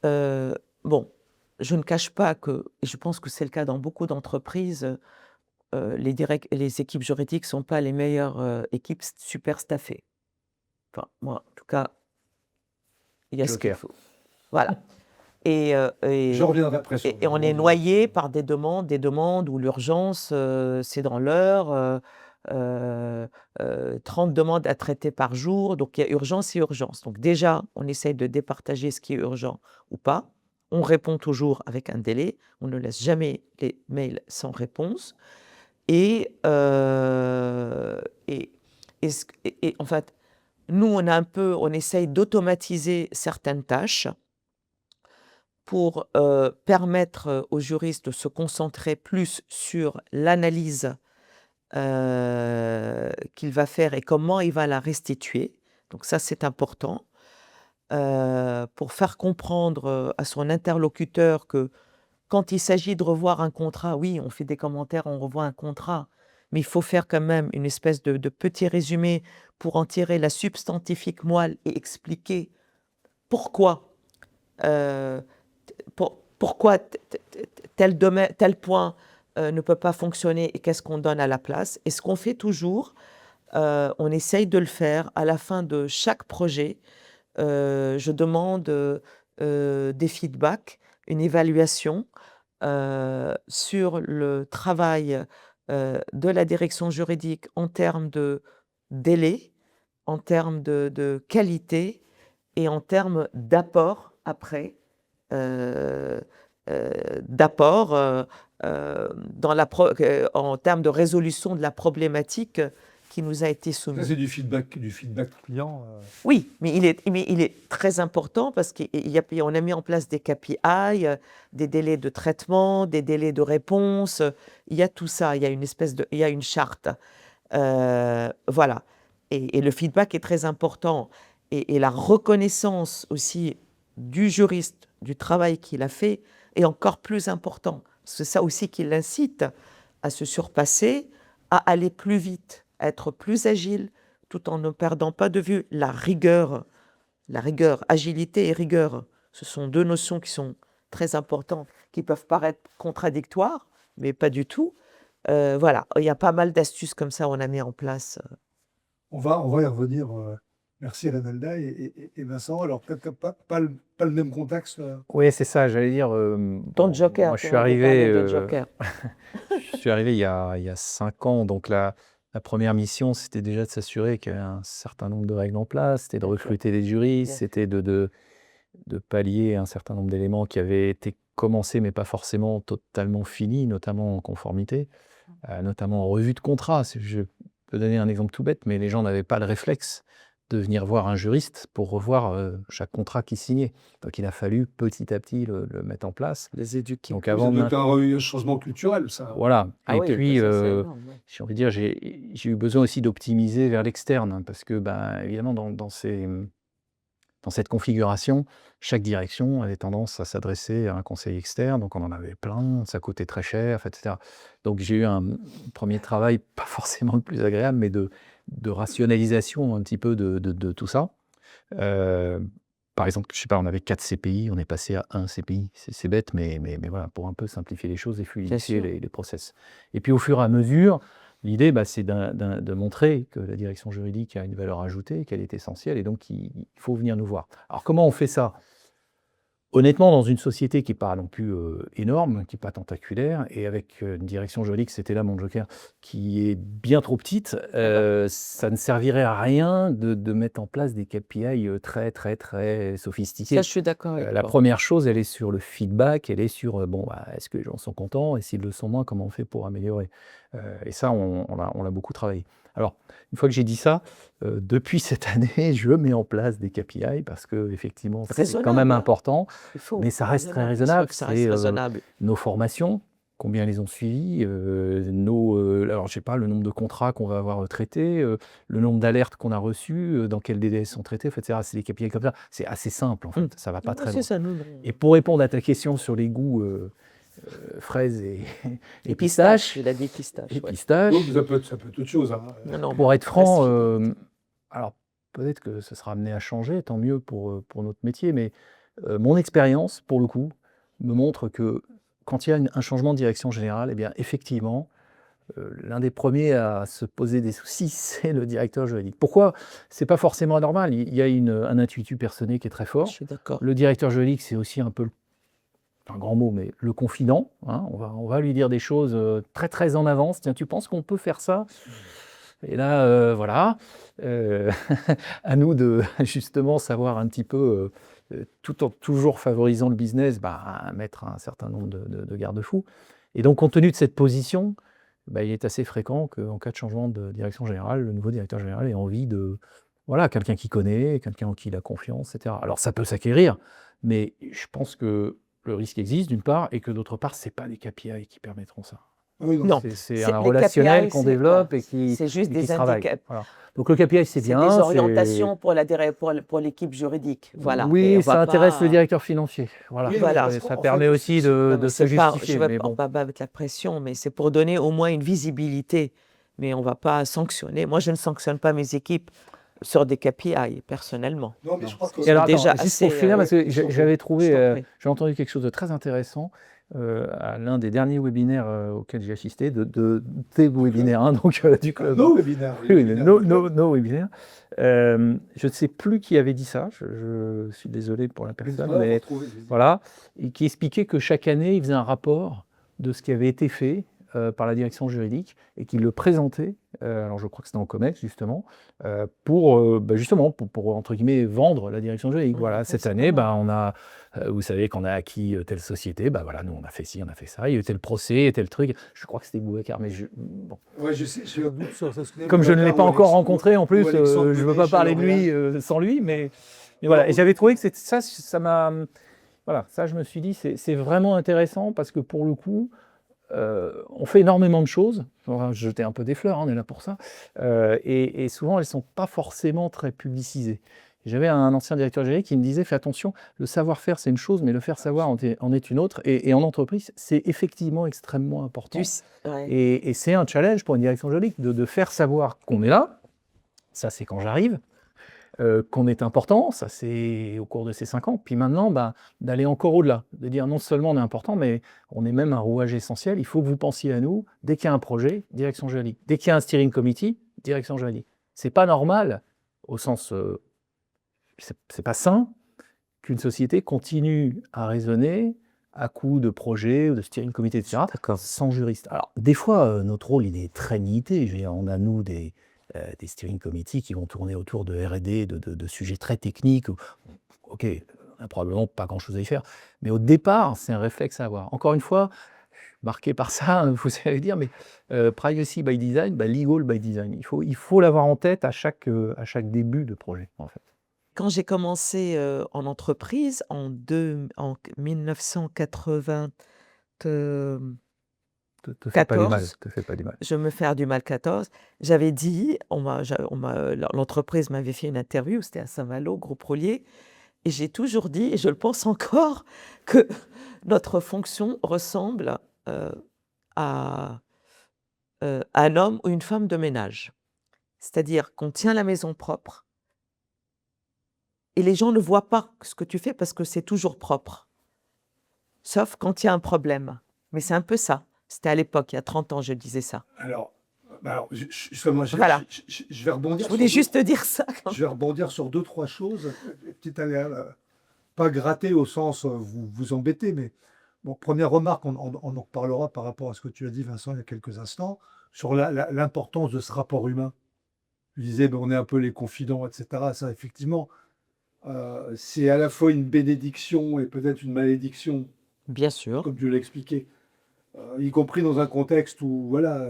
Bon, je ne cache pas que, et je pense que c'est le cas dans beaucoup d'entreprises, les équipes juridiques ne sont pas les meilleures équipes super staffées. Enfin, moi, en tout cas, il y a ce qu'il Joker. faut. Voilà. Et, Je reviendrai après sur et on est noyé par des demandes où l'urgence, c'est dans l'heure, 30 demandes à traiter par jour, donc il y a urgence et urgence. Donc déjà, on essaye de départager ce qui est urgent ou pas. On répond toujours avec un délai, on ne laisse jamais les mails sans réponse. Et en fait, nous, on essaye d'automatiser certaines tâches pour permettre aux juristes de se concentrer plus sur l'analyse qu'il va faire et comment il va la restituer. Donc ça, c'est important. Pour faire comprendre à son interlocuteur que quand il s'agit de revoir un contrat, oui, on fait des commentaires, on revoit un contrat, mais il faut faire quand même une espèce de petit résumé pour en tirer la substantifique moelle et expliquer pourquoi pourquoi tel domaine, tel point ne peut pas fonctionner et qu'est-ce qu'on donne à la place. Et ce qu'on fait toujours, on essaye de le faire à la fin de chaque projet. Je demande des feedbacks, une évaluation sur le travail de la direction juridique en termes de délai, en termes de qualité et en termes d'apport après d'apport en termes de résolution de la problématique qui nous a été Ça, soumise. c'est du feedback client. Oui, mais il est très important parce qu'on a mis en place des KPI, des délais de traitement, des délais de réponse. Il y a tout ça, il y a une charte. Voilà. Et le feedback est très important. Et la reconnaissance aussi du juriste, du travail qu'il a fait, est encore plus important. C'est ça aussi qui l'incite à se surpasser, à aller plus vite, à être plus agile, tout en ne perdant pas de vue la rigueur. La rigueur, agilité et rigueur, ce sont deux notions qui sont très importantes, qui peuvent paraître contradictoires, mais pas du tout. Voilà, il y a pas mal d'astuces comme ça on a mis en place. On va y revenir Merci Renalda et Vincent. Alors peut-être pas le même contexte. Oui, c'est ça, j'allais dire. Ton joker, Moi, tu m'avais parlé de joker. je suis arrivé il y a 5 ans, donc la première mission, c'était déjà de s'assurer qu'il y avait un certain nombre de règles en place, c'était de Bien sûr. recruter des juristes, Bien sûr. c'était de pallier un certain nombre d'éléments qui avaient été commencés, mais pas forcément totalement finis, notamment en conformité, notamment en revue de contrat. Je peux donner un exemple tout bête, mais les gens n'avaient pas le réflexe de venir voir un juriste pour revoir chaque contrat qu'ils signaient. Donc il a fallu petit à petit le mettre en place. Les éduquer. Donc Ça avant doit de être un changement culturel, ça. voilà. Ah Et oui, puis, ça, c'est énorme, ouais. j'ai envie de dire, j'ai eu besoin aussi d'optimiser vers l'externe, hein, parce que, ben, évidemment, dans cette configuration, chaque direction avait tendance à s'adresser à un conseil externe, donc on en avait plein, ça coûtait très cher, etc. Donc j'ai eu un premier travail, pas forcément le plus agréable, mais de rationalisation un petit peu de tout ça. Par exemple, je sais pas, on avait 4 CPI, on est passé à 1 CPI. C'est bête, mais voilà, pour un peu simplifier les choses et Bien fluidifier sûr. les process. Et puis au fur et à mesure, l'idée, c'est de montrer que la direction juridique a une valeur ajoutée, qu'elle est essentielle et donc il faut venir nous voir. Alors comment on fait ça? Honnêtement, dans une société qui n'est pas non plus énorme, qui n'est pas tentaculaire, et avec une direction juridique, c'était là mon joker, qui est bien trop petite, ça ne servirait à rien de mettre en place des KPI très, très, très Ça, sophistiqués. je suis d'accord avec La toi. première chose, elle est sur le feedback, elle est sur est-ce que les gens sont contents, et s'ils le sont moins, comment on fait pour améliorer. Et ça, on l'a beaucoup travaillé. Alors, une fois que j'ai dit ça, depuis cette année, je mets en place des KPI parce que effectivement, c'est quand même Raisonnable, hein. important, Il faut. mais ça reste très Raisonnable. Il faut raisonnable. que ça reste C'est raisonnable. nos formations, combien elles ont suivies, alors je sais pas, le nombre de contrats qu'on va avoir traités, le nombre d'alertes qu'on a reçues, dans quel délai elles sont traitées, etc. C'est des KPI comme ça. C'est assez simple en fait, ça va pas Ouais, très c'est loin. ça, nous. Et pour répondre à ta question sur les goûts fraises et Et pistaches, il a dit pistache. et Ouais. pistaches, Donc, ça peut être autre chose. Hein. Non, non, pour être reste franc, fidèle. alors peut-être que ça sera amené à changer, tant mieux pour notre métier, mais mon expérience, pour le coup, me montre que quand il y a un changement de direction générale, eh bien effectivement, l'un des premiers à se poser des soucis, c'est le directeur juridique. Pourquoi? C'est pas forcément anormal. Il y a un intuitu personné qui est très Je fort. suis d'accord. Le directeur juridique, c'est aussi un peu un grand mot, mais le confident, hein. On va lui dire des choses très très en avance. Tiens, tu penses qu'on peut faire ça? Et là, voilà, à nous de justement savoir un petit peu, tout en toujours favorisant le business, mettre un certain nombre de garde-fous. Et donc, compte tenu de cette position, il est assez fréquent qu'en cas de changement de direction générale, le nouveau directeur général ait envie de, voilà, quelqu'un qu'il connaît, quelqu'un en qui il a confiance, etc. Alors, ça peut s'acquérir, mais je pense que le risque existe d'une part, et que d'autre part, c'est pas les KPI qui permettront ça. Oui, non. Non, C'est un les relationnel KPI, qu'on c'est développe voilà, et qui c'est juste des travaille. indicateurs. Voilà. Donc le KPI, c'est C'est bien. des c'est- orientations pour l'équipe juridique. Voilà. Mais Oui, on ça va intéresse pas. le directeur financier. Voilà. Oui, Voilà. parce Et qu'en ça fait, permet aussi Non, de mais se c'est pas, justifier. on Mais bon. va pas mettre la pression, mais c'est pour donner au moins une visibilité. Mais on va pas sanctionner. Moi, je ne sanctionne pas mes équipes sur des KPI, personnellement. Non, mais je crois que. Et alors, déjà attends, juste pour assez, finir, parce que je t'en j'avais je trouvé, t'en prie. j'ai entendu quelque chose de très intéressant à l'un des derniers webinaires auxquels j'ai assisté, de tes webinaires, hein, donc du club. Nos webinaires. Oui, oui, nos webinaires. Je ne sais plus qui avait dit ça, je suis désolé pour la personne, mais voilà, et qui expliquait que chaque année, il faisait un rapport de ce qui avait été fait par la direction juridique et qu'il le présentait, alors je crois que c'était en COMEX justement, justement pour, entre guillemets, vendre la direction juridique. Voilà, cette c'est année, pas on a, vous savez qu'on a acquis telle société, voilà, nous on a fait ci, on a fait ça, il y a eu tel procès, tel truc, je crois que c'était Boubacar, mais bon. Ouais, je sais, j'ai un doute sur ça. Comme je ne l'ai pas encore rencontré en plus, je ne veux pas parler de lui sans lui, mais voilà. Et j'avais trouvé que ça m'a, voilà, ça je me suis dit, c'est vraiment intéressant parce que pour le coup, on fait énormément de choses. On va jeter un peu des fleurs, hein, on est là pour ça. Et souvent, elles ne sont pas forcément très publicisées. J'avais un ancien directeur général qui me disait, fais attention, le savoir-faire c'est une chose, mais le faire savoir en est une autre. Et en entreprise, c'est effectivement extrêmement important. Ouais. Et c'est un challenge pour une direction juridique de faire savoir qu'on est là. Ça, c'est quand j'arrive. Qu'on est important, ça c'est au cours de ces 5 ans. Puis maintenant, d'aller encore au-delà, de dire non seulement on est important, mais on est même un rouage essentiel. Il faut que vous pensiez à nous. Dès qu'il y a un projet, direction juridique. Dès qu'il y a un steering committee, direction juridique. C'est pas normal, au sens c'est pas sain qu'une société continue à raisonner à coup de projets ou de steering committee, etc., D'accord. sans juriste. Alors, des fois, notre rôle, il est très limité. Je veux dire, on a, nous, des steering committees qui vont tourner autour de R&D, de sujets très techniques. OK, on n'a probablement pas grand-chose à y faire. Mais au départ, c'est un réflexe à avoir. Encore une fois, marqué par ça, vous allez dire, mais privacy by design, legal by design. Il faut l'avoir en tête à chaque début de projet, en fait. Quand j'ai commencé, en entreprise en 1994, Te fais pas du mal, te fais pas du mal. je me faire du mal 14, j'avais dit, l'entreprise m'avait fait une interview, c'était à Saint-Malo, groupe Roulier, et j'ai toujours dit, et je le pense encore, que notre fonction ressemble à un homme ou une femme de ménage. C'est-à-dire qu'on tient la maison propre et les gens ne voient pas ce que tu fais parce que c'est toujours propre, sauf quand il y a un problème. Mais c'est un peu ça. C'était à l'époque, il y a 30 ans, je disais ça. Alors, justement, Voilà. je vais rebondir Je voulais sur juste te dire ça. je vais rebondir sur 2-3 choses. Petite pas gratter au sens vous embêter, mais bon, première remarque, on en reparlera par rapport à ce que tu as dit, Vincent, il y a quelques instants, sur l'importance de ce rapport humain. Tu disais, ben, on est un peu les confidents, etc. Ça, effectivement, c'est à la fois une bénédiction et peut-être une malédiction, Bien sûr. comme je l'ai expliqué, y compris dans un contexte où voilà,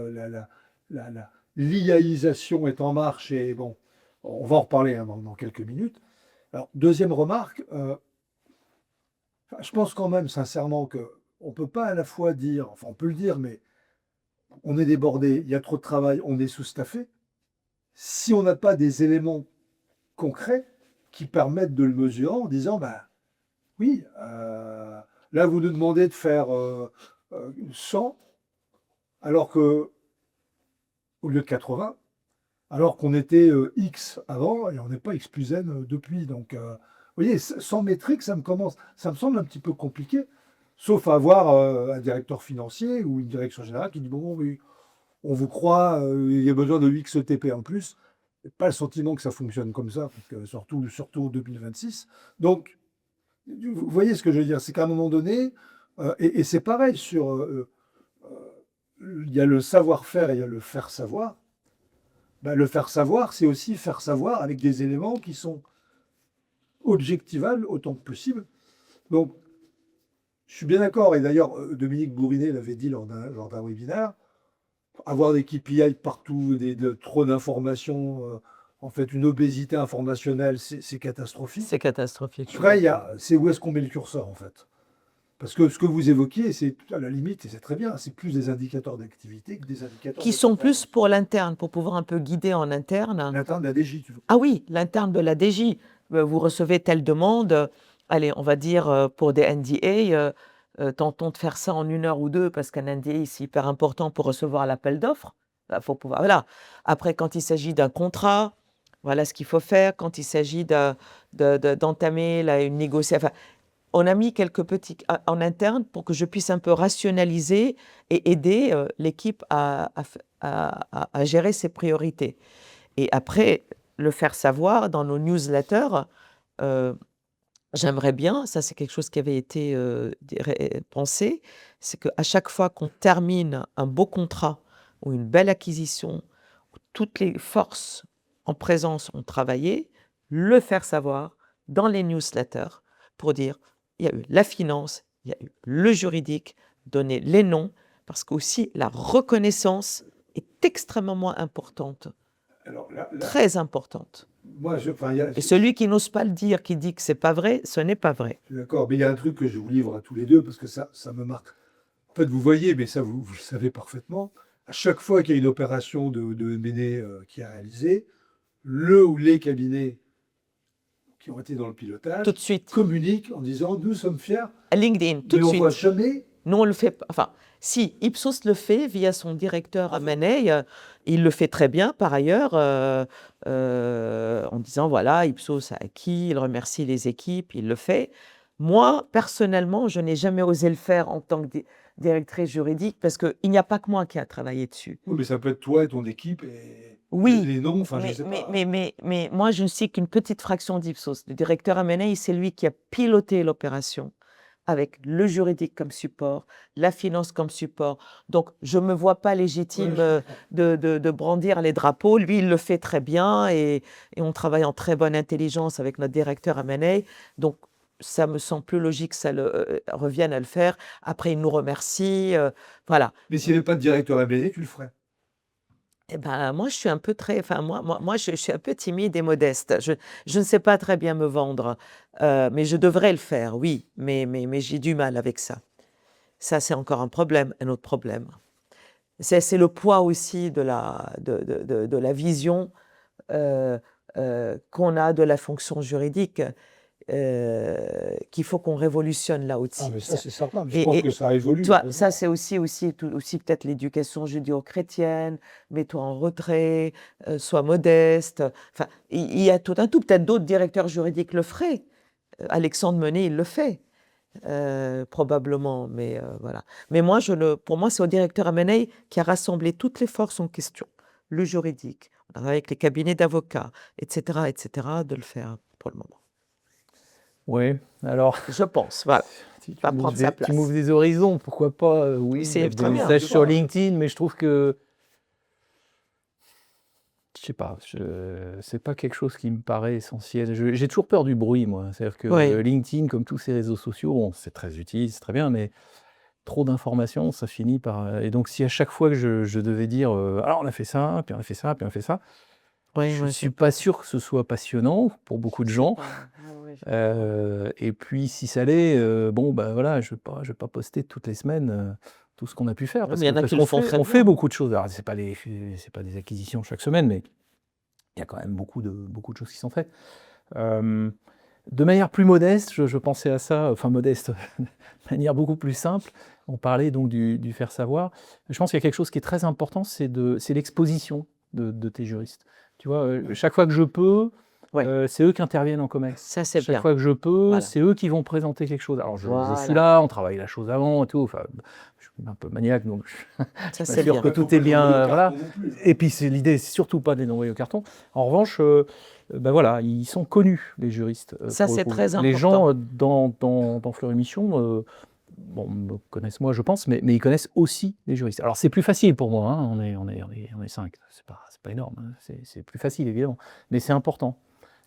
l'IAisation est en marche et bon, on va en reparler hein, dans quelques minutes. Alors, deuxième remarque, je pense quand même sincèrement que on peut pas à la fois dire, enfin on peut le dire, mais on est débordé, il y a trop de travail, on est sous-staffé. Si on n'a pas des éléments concrets qui permettent de le mesurer en disant, bah oui, là vous nous demandez de faire 100, alors que au lieu de 80, alors qu'on était X avant et on n'est pas X plus N depuis. Donc, vous voyez, sans métrique, ça me semble un petit peu compliqué, sauf à avoir un directeur financier ou une direction générale qui dit bon, oui, on vous croit, il y a besoin de X ETP en plus. J'ai pas le sentiment que ça fonctionne comme ça, parce que surtout en 2026. Donc, vous voyez ce que je veux dire, c'est qu'à un moment donné, et c'est pareil sur, il y a le savoir-faire et il y a le faire savoir. Ben, le faire savoir, c'est aussi faire savoir avec des éléments qui sont objectivables autant que possible. Donc, je suis bien d'accord, et d'ailleurs, Dominique Bourrinet l'avait dit lors d'un webinaire, avoir des KPI partout, trop d'informations, en fait, une obésité informationnelle, c'est catastrophique. C'est catastrophique. Après, c'est où est-ce qu'on met le curseur, en fait. Parce que ce que vous évoquiez, c'est à la limite, et c'est très bien, c'est plus des indicateurs d'activité que des indicateurs Qui de sont performance. plus pour l'interne, pour pouvoir un peu guider en interne. L'interne de la DG, tu veux. Ah oui, l'interne de la DG. Vous recevez telle demande, allez, on va dire pour des NDA, tentons de faire ça en 1 heure ou 2 parce qu'un NDA, c'est hyper important pour recevoir l'appel d'offres. Faut pouvoir, voilà. Après, quand il s'agit d'un contrat, voilà ce qu'il faut faire. Quand il s'agit d'entamer une négociation, enfin, on a mis quelques petits en interne pour que je puisse un peu rationaliser et aider l'équipe à gérer ses priorités. Et après, le faire savoir dans nos newsletters, j'aimerais bien, ça c'est quelque chose qui avait été pensé, c'est qu'à chaque fois qu'on termine un beau contrat ou une belle acquisition, où toutes les forces en présence ont travaillé, le faire savoir dans les newsletters pour dire, il y a eu la finance, il y a eu le juridique, donner les noms, parce qu'aussi la reconnaissance est extrêmement importante. Alors, Très importante. moi, Et celui qui n'ose pas le dire, qui dit que c'est pas vrai, ce n'est pas vrai. je suis d'accord, mais il y a un truc que je vous livre à tous les deux parce que ça me marque. En fait, vous voyez, mais ça, vous le savez parfaitement. À chaque fois qu'il y a une opération de M&A qui est réalisée, le ou les cabinets qui ont été dans le pilotage Tout de suite. communiquent en disant nous sommes fiers, LinkedIn, tout mais de on ne voit suite. jamais. Nous, on le fait pas. Enfin, si, Ipsos le fait via son directeur à M&A, il le fait très bien par ailleurs, en disant voilà, Ipsos a acquis, il remercie les équipes, il le fait. Moi, personnellement, je n'ai jamais osé le faire en tant que directrice juridique, parce qu'il n'y a pas que moi qui a travaillé dessus. Oui, mais ça peut être toi et ton équipe et Oui, les noms, enfin, je sais pas. mais moi, je ne suis qu'une petite fraction d'Ipsos. Le directeur M&A, c'est lui qui a piloté l'opération avec le juridique comme support, la finance comme support. Donc, je ne me vois pas Ouais, légitime je comprends. de brandir les drapeaux. Lui, il le fait très bien et on travaille en très bonne intelligence avec notre directeur M&A. Donc, ça me semble plus logique que ça revienne à le faire. Après, il nous remercie. Voilà. Mais s'il n'y avait pas de directeur MBA, tu le ferais. Eh ben, moi, je suis un peu je suis un peu timide et modeste. Je ne sais pas très bien me vendre, mais je devrais le faire, oui, mais j'ai du mal avec ça. Ça, c'est encore un autre problème. C'est le poids aussi de la vision qu'on a de la fonction juridique, qu'il faut qu'on révolutionne là Ah, aussi. mais ça, c'est certain. Mais je pense que ça évolue. Toi, ça, c'est aussi peut-être l'éducation judéo-chrétienne, mets-toi en retrait, sois modeste. Enfin, il y a tout un tout. Peut-être d'autres directeurs juridiques le feraient. Alexandre Menet, il le fait, probablement. Mais voilà. Mais moi, pour moi, c'est au directeur M&A qui a rassemblé toutes les forces en question, le juridique, avec les cabinets d'avocats, etc., de le faire pour le moment. Oui, alors, Je pense, voilà. si Va prendre sa tu place. m'ouvres des horizons, pourquoi pas, oui, C'est mettre des très bien. messages Je sais sur pas. LinkedIn, mais je trouve que, je sais pas, c'est pas quelque chose qui me paraît essentiel. J'ai toujours peur du bruit, moi. C'est-à-dire que Oui. LinkedIn, comme tous ces réseaux sociaux, bon, c'est très utile, c'est très bien, mais trop d'informations, ça finit par. Et donc, si à chaque fois que je devais dire, alors on a fait ça, puis on a fait ça, puis on a fait ça, Oui, je oui, suis pas sûr que ce soit passionnant pour beaucoup de gens. Ouais, je comprends. Et puis, si ça l'est, bon, ben voilà, je vais pas poster toutes les semaines tout ce qu'on a pu faire, Ouais, parce mais il y en a qui le qu'on font très on fait bien. beaucoup de choses. Alors, c'est pas des acquisitions chaque semaine, mais il y a quand même beaucoup de choses qui sont faites. De manière plus modeste, je pensais à ça, enfin modeste, de manière beaucoup plus simple. On parlait donc du faire savoir. Je pense qu'il y a quelque chose qui est très important, c'est l'exposition de tes juristes. Tu vois, chaque fois que je peux, Ouais, c'est eux qui interviennent en COMEX. ça c'est Chaque bien. fois que je peux, Voilà. c'est eux qui vont présenter quelque chose. Alors je suis Voilà. là, on travaille la chose avant et tout. Enfin, je suis un peu maniaque, donc Ça je c'est m'assure bien. que Faut tout pas est les envoyer bien. au Voilà. carton non plus. Et puis l'idée, c'est surtout pas de les envoyer au carton. En revanche, ben voilà, ils sont connus, les juristes, Ça pour le c'est coup. très Les important. gens dans Fleury Michon, bon, me connaissent moi, je pense, mais ils connaissent aussi les juristes. Alors c'est plus facile pour moi, hein, on est 5, c'est pas énorme, hein, c'est plus facile évidemment, mais c'est important.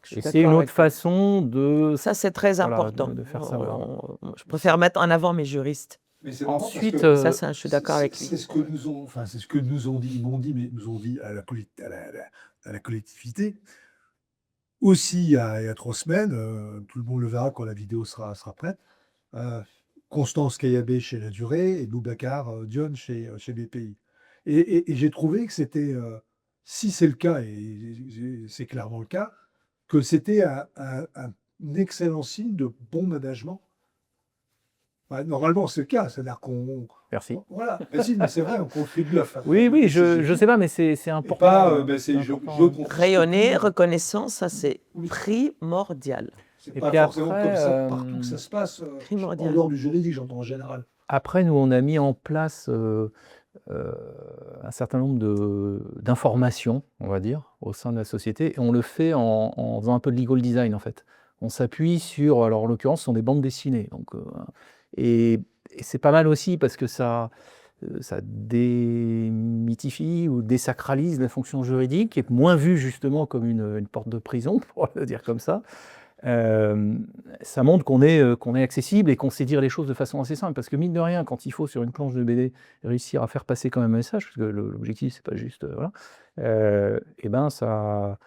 Je suis Et c'est une d'accord autre avec toi. façon de, Ça c'est très voilà, important. de faire savoir. Je préfère mettre en avant mes juristes. Mais c'est marrant parce Ensuite, que Ça, je suis d'accord avec lui. c'est ce que nous ont, enfin, c'est ce que nous ont dit, ils m'ont dit, mais nous ont dit à la collectivité. Aussi, il y a 3 semaines, tout le monde le verra quand la vidéo sera prête. euh, Constance Kayabé chez La Durée et Boubacar Dione chez BPI. Et j'ai trouvé que c'était, si c'est le cas, et c'est clairement le cas, que c'était un excellent signe de bon management. Bah, normalement, c'est le cas, c'est-à-dire qu'on. Merci. Voilà, mais si, mais c'est vrai, on contribue à faire Oui, gagner ces je équipes. sais pas, mais c'est Et important. pas, ben, c'est c'est je important. consiste Rayonner, plus. reconnaissance, ça c'est Oui. primordial. C'est Et pas puis forcément après, comme ça partout que ça se passe, en Primordial. dehors du juridique, j'entends en général. Après, nous, on a mis en place un certain nombre d'informations, on va dire, au sein de la société, et on le fait en faisant un peu de legal design, en fait. On s'appuie sur, alors en l'occurrence, ce sont des bandes dessinées. Donc, et c'est pas mal aussi parce que ça démythifie ou désacralise la fonction juridique, qui est moins vue justement comme une porte de prison, pour le dire comme ça. Ça montre qu'on est accessible et qu'on sait dire les choses de façon assez simple. Parce que mine de rien, quand il faut sur une planche de BD réussir à faire passer quand même un message, parce que l'objectif c'est pas juste voilà, et ben ça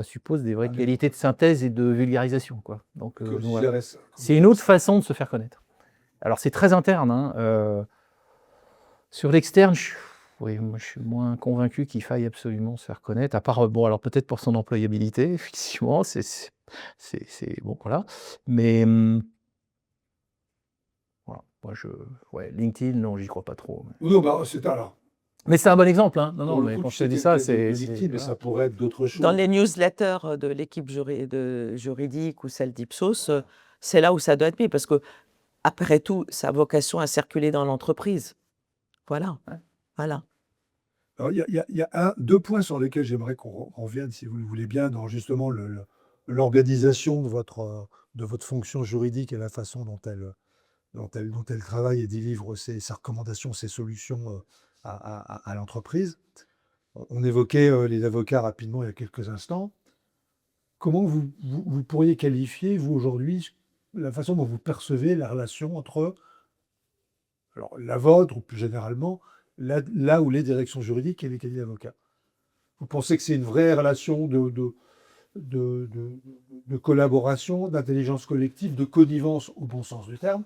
suppose des vraies Ah, mais- qualités de synthèse et de vulgarisation, quoi. Donc, Comme donc disait voilà. Ress- comme C'est disait une autre Ress- façon de se faire connaître. Alors c'est très interne, hein, sur l'externe, oui, moi je suis moins convaincu qu'il faille absolument se faire connaître, à part, bon, alors peut-être pour son employabilité, effectivement, c'est bon, voilà. Mais voilà, moi ouais, LinkedIn, non, j'y crois pas trop. Non, bah, c'est alors. Mais c'est un bon exemple, hein. Non, Pour non, le mais coup, quand tu je te sais dis quel ça, thème de c'est LinkedIn, mais voilà. ça pourrait être d'autres Dans choses. les newsletters de l'équipe juridique ou celle d'Ipsos, c'est là où ça doit être mis parce que après tout, sa vocation à circuler dans l'entreprise. Voilà, Ouais. voilà. Alors, il y a deux points sur lesquels j'aimerais qu'on revienne, si vous le voulez bien, dans justement l'organisation de votre fonction juridique et la façon dont elle travaille et délivre ses recommandations, ses solutions à l'entreprise. On évoquait les avocats rapidement il y a quelques instants. Comment vous pourriez qualifier, vous, aujourd'hui, la façon dont vous percevez la relation entre alors, la vôtre, ou plus généralement, là où les directions juridiques et les cabinets d'avocats? Vous pensez que c'est une vraie relation de, de- de collaboration, d'intelligence collective, de connivence au bon sens du terme,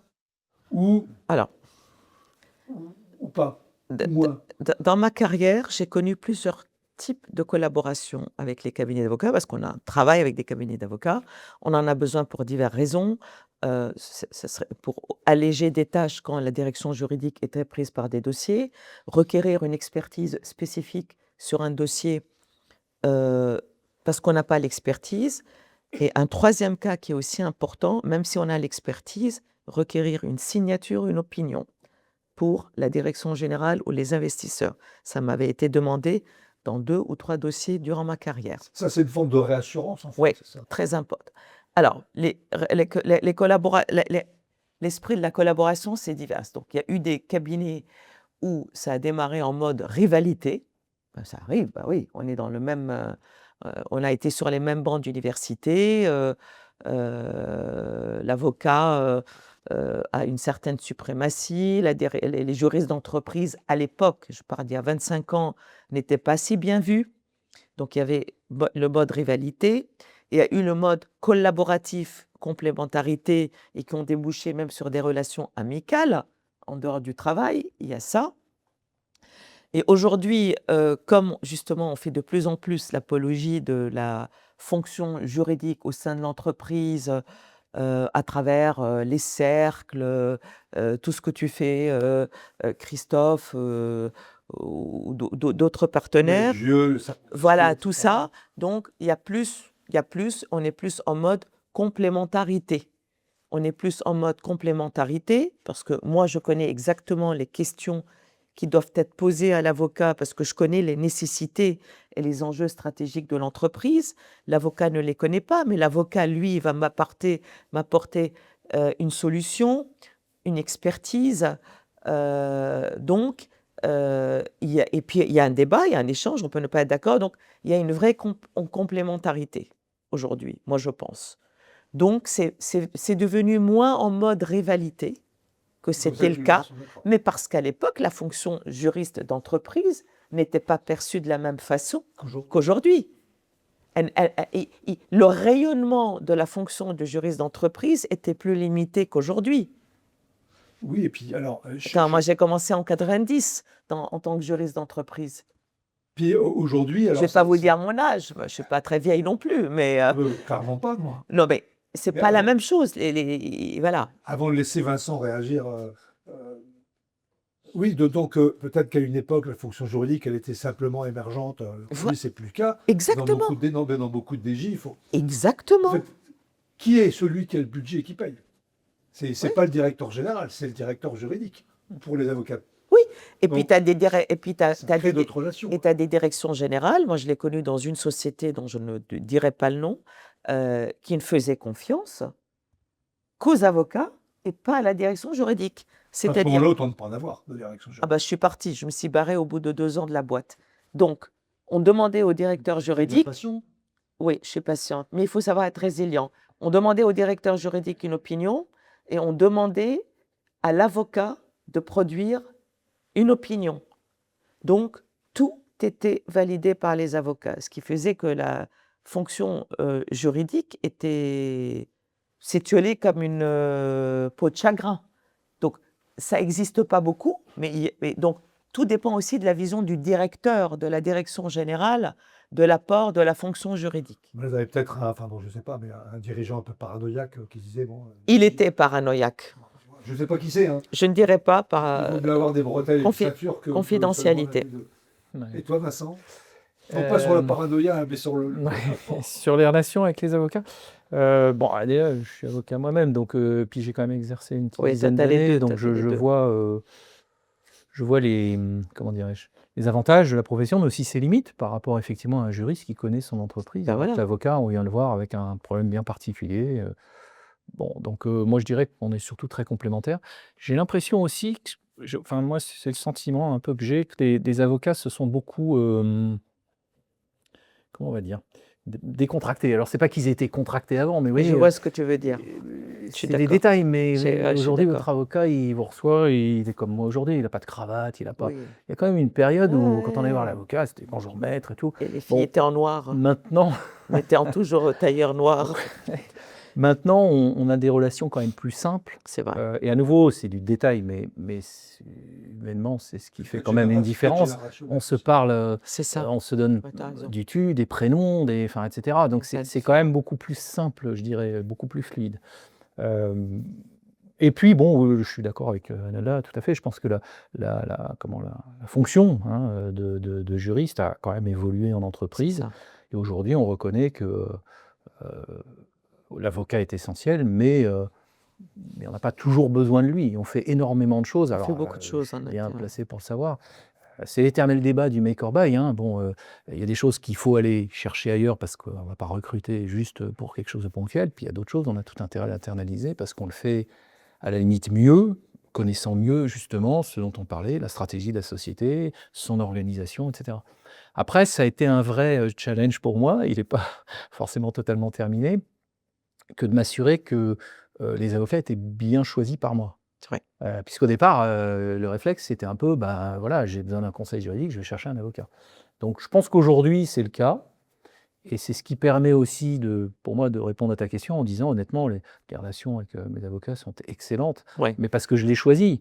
ou, Alors, ou pas, d- ou d- moins? dans ma carrière, j'ai connu plusieurs types de collaboration avec les cabinets d'avocats parce qu'on travaille avec des cabinets d'avocats. On en a besoin pour diverses raisons. Ce serait pour alléger des tâches quand la direction juridique est très prise par des dossiers, requérir une expertise spécifique sur un dossier parce qu'on n'a pas l'expertise. Et un troisième cas qui est aussi important, même si on a l'expertise, requérir une signature, une opinion pour la direction générale ou les investisseurs. Ça m'avait été demandé dans 2 ou 3 dossiers durant ma carrière. Ça, c'est une forme de réassurance, en fait, Oui, c'est ça? très important. Alors, l'esprit de la collaboration, c'est divers. Donc, il y a eu des cabinets où ça a démarré en mode rivalité. Ben, ça arrive, bah oui, on est dans le même, on a été sur les mêmes bancs d'université. L'avocat a une certaine suprématie. Les juristes d'entreprise, à l'époque, je parle d'il y a 25 ans, n'étaient pas si bien vus. Donc, il y avait le mode rivalité. Il y a eu le mode collaboratif, complémentarité, et qui ont débouché même sur des relations amicales en dehors du travail. Il y a ça. Et aujourd'hui, comme justement on fait de plus en plus l'apologie de la fonction juridique au sein de l'entreprise, à travers, les cercles, tout ce que tu fais, Christophe, ou d'autres partenaires. Belgieux, ça, Voilà, tout etc. ça. Donc on est plus en mode complémentarité. On est plus en mode complémentarité parce que moi, je connais exactement les questions qui doivent être posées à l'avocat parce que je connais les nécessités et les enjeux stratégiques de l'entreprise. L'avocat ne les connaît pas, mais l'avocat, lui, va m'apporter une solution, une expertise. Et puis, il y a un débat, il y a un échange, on peut ne pas être d'accord. Donc, il y a une vraie complémentarité aujourd'hui, moi, je pense. Donc, c'est devenu moins en mode rivalité que c'était le cas, mais parce qu'à l'époque, la fonction juriste d'entreprise n'était pas perçue de la même façon qu'aujourd'hui. Le rayonnement de la fonction de juriste d'entreprise était plus limité qu'aujourd'hui. Oui, et puis alors, Attends, moi j'ai commencé en 90 en tant que juriste d'entreprise. puis aujourd'hui, Je alors ne vais pas vous dire mon âge, je ne suis pas très vieille non plus, mais clairement pas, moi. non, mais c'est Mais pas la avant, même chose. Voilà. avant de laisser Vincent réagir, oui, d'autant que peut-être qu'à une époque, la fonction juridique, elle était simplement émergente. Aujourd'hui, c'est plus le cas. Exactement. Dans beaucoup de DJ, il faut. En Exactement. fait, qui est celui qui a le budget qui paye? C'est Oui. pas le directeur général, c'est le directeur juridique pour les avocats. Oui, et puis Donc, tu as ça crée d'autres relations. des directions générales. Moi, je l'ai connu dans une société dont je ne dirai pas le nom, qui ne faisait confiance qu'aux avocats et pas à la direction juridique. À ce C'est-à-dire, moment-là, autant ne pas en avoir de direction ah juridique. bah, je suis partie, je me suis barrée au bout de 2 ans de la boîte. Donc, on demandait au directeur juridique, oui, je suis patiente, mais il faut savoir être résilient. On demandait au directeur juridique une opinion et on demandait à l'avocat de produire une opinion. Donc, tout était validé par les avocats, ce qui faisait que la fonction juridique s'étiolait comme une peau de chagrin. Donc, ça n'existe pas beaucoup, mais donc, tout dépend aussi de la vision du directeur, de la direction générale, de l'apport de la fonction juridique. Vous avez peut-être je sais pas, mais un dirigeant un peu paranoïaque qui disait bon. Il était paranoïaque. Je ne sais pas qui c'est. Hein. Je ne dirais pas Il par vaut mieux avoir des bretelles et une ceinture que confidentialité. seulement la vie de- Ouais. Et toi, Vincent? Non pas sur la paranoïa, mais sur le. Ouais, sur les relations avec les avocats. Bon, déjà, je suis avocat moi-même, donc puis j'ai quand même exercé une petite Oui, dizaine t'as les d'années, deux, donc t'as fait les deux. je vois les, comment dirais-je, les avantages de la profession, mais aussi ses limites par rapport effectivement à un juriste qui connaît son entreprise, Ben alors que voilà. l'avocat, on vient le voir avec un problème bien particulier. Bon, donc moi je dirais qu'on est surtout très complémentaires. J'ai l'impression aussi que, enfin moi c'est le sentiment un peu que j'ai, que les avocats se sont beaucoup, comment on va dire, décontractés. Alors c'est pas qu'ils étaient contractés avant, mais vous Je voyez, vois ce que tu veux dire. Je suis c'est des d'accord. détails, mais Je suis aujourd'hui votre d'accord. avocat, il vous reçoit, il est comme moi aujourd'hui, il n'a pas de cravate, il a pas. Oui. Il y a quand même une période où quand on allait voir Ouais. l'avocat, c'était bonjour maître et tout. Et les filles Bon, étaient en noir, maintenant, mettant toujours tailleur noir. maintenant on a des relations quand même plus simples. C'est vrai. Et à nouveau, c'est du détail, mais humainement, c'est ce qui fait quand même une différence. On se parle, C'est ça. on se donne Ouais, t'as raison. du tu, des prénoms, enfin, etc. Donc C'est c'est quand même beaucoup plus simple, je dirais, beaucoup plus fluide. Euh, et puis, bon, je suis d'accord avec Nada, tout à fait. Je pense que la fonction hein, de juriste a quand même évolué en C'est entreprise. ça. Et aujourd'hui, on reconnaît que l'avocat est essentiel, mais on n'a pas toujours besoin de lui. On fait énormément de choses. On fait Alors, beaucoup de choses je en suis bien interne. placé pour le savoir. C'est l'éternel débat du make or buy. Hein. Bon, il y a des choses qu'il faut aller chercher ailleurs parce qu'on ne va pas recruter juste pour quelque chose de ponctuel. Puis il y a d'autres choses, on a tout intérêt à l'internaliser parce qu'on le fait à la limite mieux, connaissant mieux justement ce dont on parlait, la stratégie de la société, son organisation, etc. Après, ça a été un vrai challenge pour moi. Il n'est pas forcément totalement terminé, que de m'assurer que les avocats étaient bien choisis par moi. C'est vrai. Puisqu'au départ, le réflexe, c'était un peu, ben voilà, j'ai besoin d'un conseil juridique, je vais chercher un avocat. Donc je pense qu'aujourd'hui, c'est le cas. Et c'est ce qui permet aussi, pour moi, de répondre à ta question en disant, honnêtement, les relations avec mes avocats sont excellentes, Ouais, mais parce que je les choisis.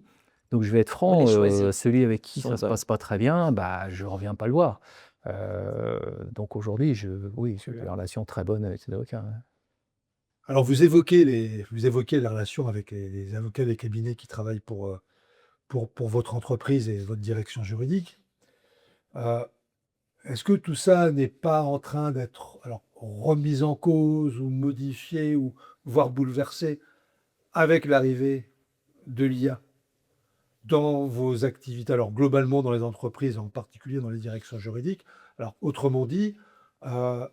Donc je vais être on les franc, choisit. celui avec qui Ils sont ça ne se bonnes. passe pas très bien, bah, je ne reviens pas le voir. Donc aujourd'hui, oui, j'ai des Super. relations très bonnes avec ces avocats. Ouais. Alors, vous évoquez les relations avec les avocats des cabinets qui travaillent pour votre entreprise et votre direction juridique. Euh, Est-ce que tout ça n'est pas en train d'être alors remis en cause ou modifié ou voire bouleversé avec l'arrivée de l'IA dans vos activités, alors globalement dans les entreprises, en particulier dans les directions juridiques? Alors, autrement dit, euh,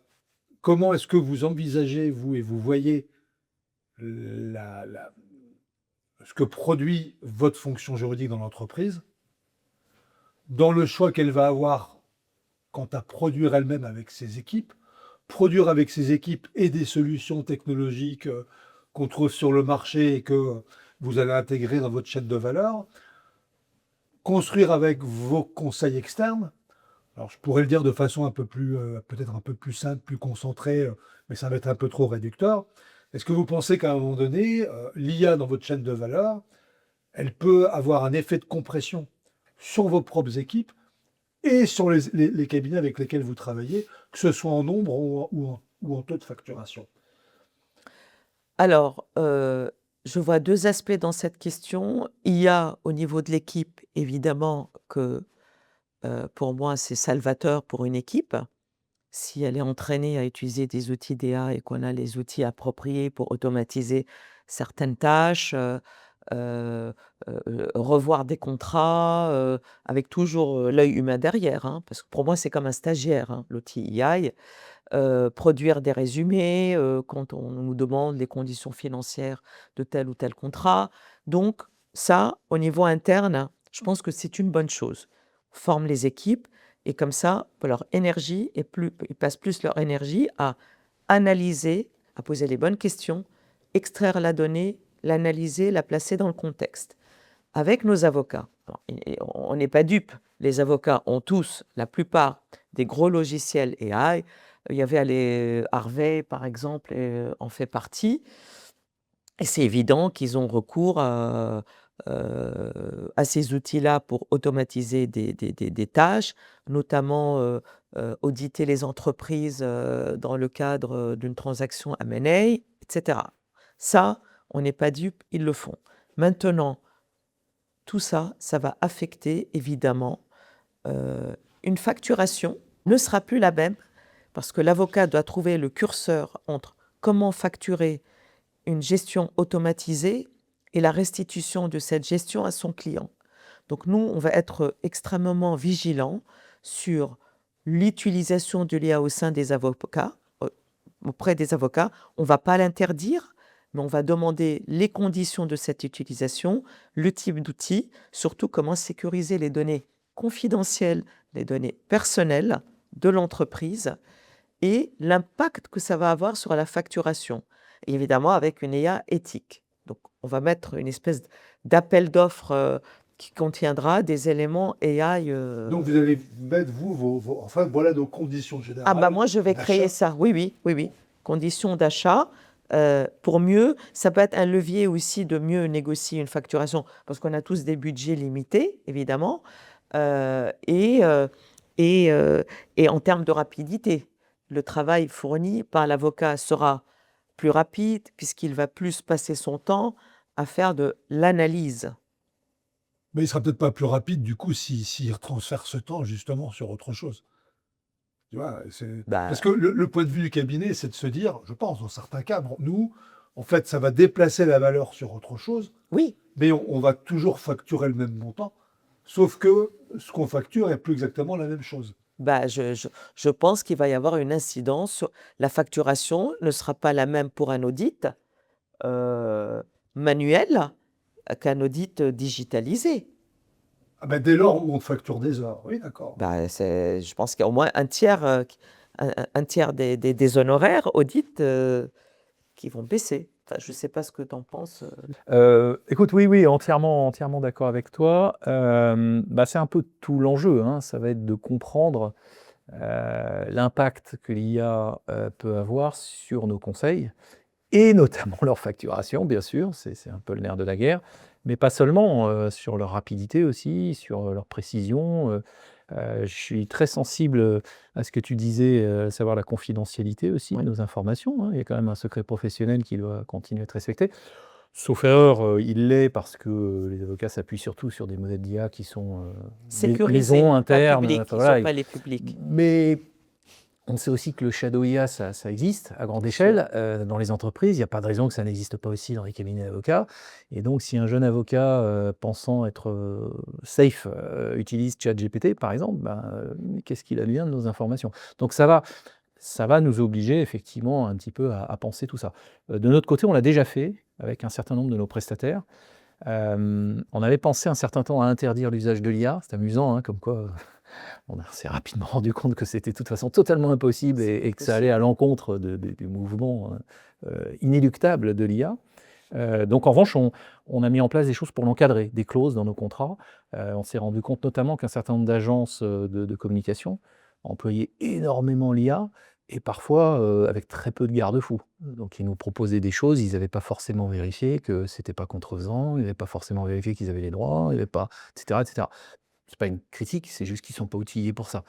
comment est-ce que vous envisagez, vous, et vous voyez la- ce que produit votre fonction juridique dans l'entreprise, dans le choix qu'elle va avoir quant à produire elle-même avec ses équipes, produire avec ses équipes et des solutions technologiques qu'on trouve sur le marché et que vous allez intégrer dans votre chaîne de valeur, construire avec vos conseils externes. Alors, je pourrais le dire de façon un peu plus, peut-être un peu plus simple, plus concentrée, mais ça va être un peu trop réducteur. Est-ce que vous pensez qu'à un moment donné, l'IA dans votre chaîne de valeur, elle peut avoir un effet de compression sur vos propres équipes et sur les cabinets avec lesquels vous travaillez, que ce soit en nombre ou en taux de facturation? Alors, je vois 2 aspects dans cette question. Il y a au niveau de l'équipe, évidemment que, pour moi, c'est salvateur pour une équipe. Si elle est entraînée à utiliser des outils d'IA et qu'on a les outils appropriés pour automatiser certaines tâches, revoir des contrats, avec toujours, l'œil humain derrière, hein, parce que pour moi, c'est comme un stagiaire, hein, l'outil AI. Produire des résumés, quand on nous demande les conditions financières de tel ou tel contrat. Donc ça, au niveau interne, je pense que c'est une bonne chose. On forme les équipes et comme ça, leur énergie est plus ils passent plus leur énergie à analyser, à poser les bonnes questions, extraire la donnée, l'analyser, la placer dans le contexte. Avec nos avocats, alors et on n'est pas dupes, les avocats ont tous, la plupart, des gros logiciels AI. Il y avait les Harvey, par exemple, en fait partie et c'est évident qu'ils ont recours à ces outils-là pour automatiser des tâches, notamment, auditer les entreprises, dans le cadre, d'une transaction M&A et cetera. Ça, on n'est pas dupes, ils le font. Maintenant, tout ça, ça va affecter évidemment, une facturation ne sera plus la même parce que l'avocat doit trouver le curseur entre comment facturer une gestion automatisée et la restitution de cette gestion à son client. Donc nous, on va être extrêmement vigilants sur l'utilisation de l'IA au sein des avocats, auprès des avocats. On ne va pas l'interdire, mais on va demander les conditions de cette utilisation, le type d'outil, surtout comment sécuriser les données confidentielles, les données personnelles de l'entreprise et l'impact que ça va avoir sur la facturation. Et évidemment, avec une IA éthique. Donc, on va mettre une espèce d'appel d'offres qui contiendra des éléments AI. Donc vous allez mettre, enfin voilà nos conditions Ah bah générales moi, je vais créer d'achat. ça. Oui. Conditions d'achat. Pour mieux, ça peut être un levier aussi de mieux négocier une facturation, parce qu'on a tous des budgets limités, évidemment, et en termes de rapidité. Le travail fourni par l'avocat sera plus rapide, puisqu'il va plus passer son temps à faire de l'analyse. Mais il sera peut-être pas plus rapide du coup s'il transfère ce temps justement sur autre chose. Tu vois, Bah, parce que le point de vue du cabinet, c'est de se dire, je pense, dans certains cas, bon, nous, en fait, ça va déplacer la valeur sur autre chose, oui, mais on va toujours facturer le même montant, sauf que ce qu'on facture est plus exactement la même chose. bah, je pense qu'il va y avoir une incidence sur la facturation ne sera pas la même pour un audit manuel qu'un audit digitalisé. Ah ben, dès lors où on facture des heures, oui, d'accord. Bah, je pense qu'il y a au moins un tiers, un tiers des honoraires audits qui vont baisser. Enfin, je ne sais pas ce que tu en penses. Écoute, oui, entièrement d'accord avec toi. C'est un peu tout l'enjeu, hein. Ça va être de comprendre l'impact que l'IA peut avoir sur nos conseils, et notamment leur facturation, bien sûr, c'est un peu le nerf de la guerre, mais pas seulement, sur leur rapidité aussi, sur leur précision. Je suis très sensible à ce que tu disais, à savoir la confidentialité aussi de Oui. nos informations, hein. Il y a quand même un secret professionnel qui doit continuer à être respecté. Sauf erreur, il l'est parce que les avocats s'appuient surtout sur des modèles d'IA qui sont Sécurisés, maison pas interne. publics, Enfin, ils ne voilà. sont pas les publics. Mais on sait aussi que le shadow IA, ça existe à grande Bien sûr. échelle dans les entreprises. Il n'y a pas de raison que ça n'existe pas aussi dans les cabinets d'avocats. Et donc, si un jeune avocat pensant être safe utilise ChatGPT, par exemple, qu'est-ce qu'il advient de nos informations? Donc, ça va nous obliger effectivement un petit peu à penser tout ça. De notre côté, on l'a déjà fait avec un certain nombre de nos prestataires. On avait pensé un certain temps à interdire l'usage de l'IA. C'est amusant, hein, comme quoi on s'est rapidement rendu compte que c'était de toute façon totalement impossible et que ça allait à l'encontre du mouvement inéluctable de l'IA. Donc en revanche, on a mis en place des choses pour l'encadrer, des clauses dans nos contrats. On s'est rendu compte notamment qu'un certain nombre d'agences de communication employaient énormément l'IA et parfois avec très peu de garde-fous. Donc ils nous proposaient des choses, ils n'avaient pas forcément vérifié que c'était pas contrefaisant, ils n'avaient pas forcément vérifié qu'ils avaient les droits, ils n'avaient pas, etc., etc. C'est pas une critique, c'est juste qu'ils ne sont pas outillés pour ça.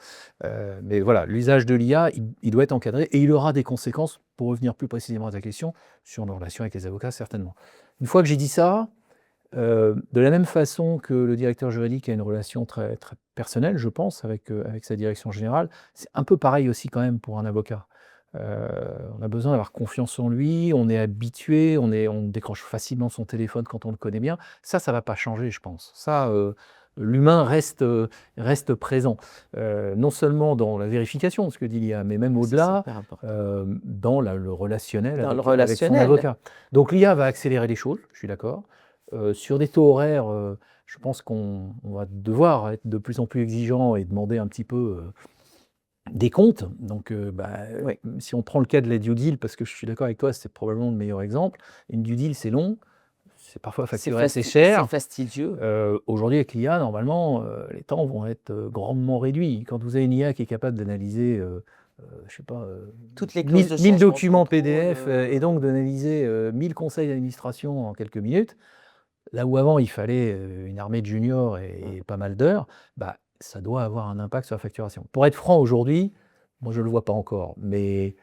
Mais voilà, l'usage de l'IA, il doit être encadré et il aura des conséquences, pour revenir plus précisément à ta question, sur nos relations avec les avocats, certainement. Une fois que j'ai dit ça, de la même façon que le directeur juridique a une relation très, très personnelle, je pense, avec sa direction générale, c'est un peu pareil aussi quand même pour un avocat. On a besoin d'avoir confiance en lui, on est habitué, on décroche facilement son téléphone quand on le connaît bien. Ça ne va pas changer, je pense. Ça, l'humain reste présent, non seulement dans la vérification de ce que dit l'IA, mais même C'est au-delà, super important. dans le relationnel Dans le avec son relationnel. avocat. Donc l'IA va accélérer les choses, je suis d'accord. Sur des taux horaires, je pense qu'on va devoir être de plus en plus exigeant et demander un petit peu des comptes. Donc, Oui. si on prend le cas de la due deal, parce que je suis d'accord avec toi, c'est probablement le meilleur exemple. Une due deal, c'est long, c'est parfois facturé assez cher. C'est fastidieux. Aujourd'hui, avec l'IA, normalement, les temps vont être grandement réduits. Quand vous avez une IA qui est capable d'analyser, je sais pas, Toutes les clauses de 1000 changement de documents contrôle, PDF et donc d'analyser 1000 conseils d'administration en quelques minutes, là où avant il fallait une armée de juniors et pas mal d'heures, ça doit avoir un impact sur la facturation. Pour être franc, aujourd'hui, moi je ne le vois pas encore, mais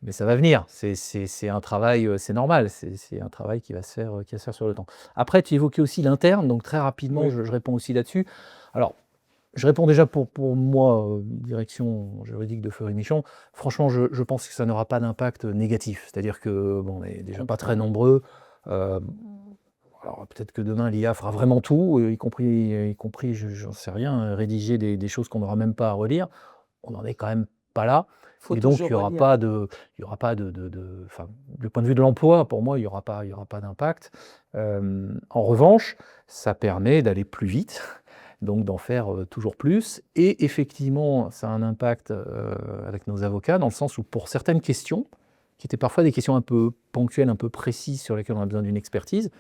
ça va venir. C'est un travail, c'est normal, c'est un travail qui va se faire sur le temps. Après, tu évoquais aussi l'interne, donc très rapidement, Oui. je réponds aussi là-dessus. Alors, Je réponds déjà pour moi, direction juridique de Fleury-Michon. Franchement, je pense que ça n'aura pas d'impact négatif. C'est-à-dire que, bon, on n'est déjà pas très nombreux. Euh, alors peut-être que demain l'IA fera vraiment tout, y compris, j'en sais rien, rédiger des choses qu'on n'aura même pas à relire. On n'en est quand même pas là. Faut Et donc toujours il y aura relire. pas enfin, du point de vue de l'emploi, pour moi, il y aura pas d'impact. En revanche, ça permet d'aller plus vite, donc d'en faire toujours plus. Et effectivement, ça a un impact avec nos avocats, dans le sens où pour certaines questions, qui étaient parfois des questions un peu ponctuelles, un peu précises, sur lesquelles on a besoin d'une expertise,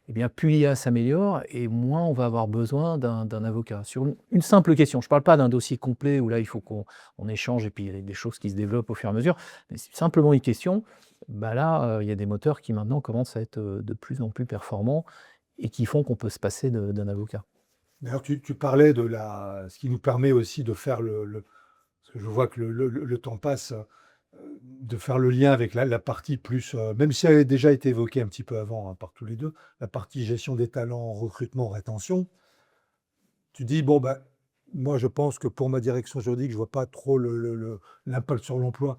eh bien, plus l'IA s'améliore et moins on va avoir besoin d'un avocat. Sur une simple question, je ne parle pas d'un dossier complet où là, il faut qu'on échange et puis il y a des choses qui se développent au fur et à mesure, mais c'est simplement une question. Bah là, il y a des moteurs qui maintenant commencent à être de plus en plus performants et qui font qu'on peut se passer d'un avocat. D'ailleurs, tu parlais de ce qui nous permet aussi de faire parce que je vois que le temps passe, de faire le lien avec la partie plus, même si elle a déjà été évoquée un petit peu avant, hein, par tous les deux, la partie gestion des talents, recrutement, rétention. Tu dis, bon, bah, moi, je pense que pour ma direction juridique, je vois pas trop l'impact sur l'emploi.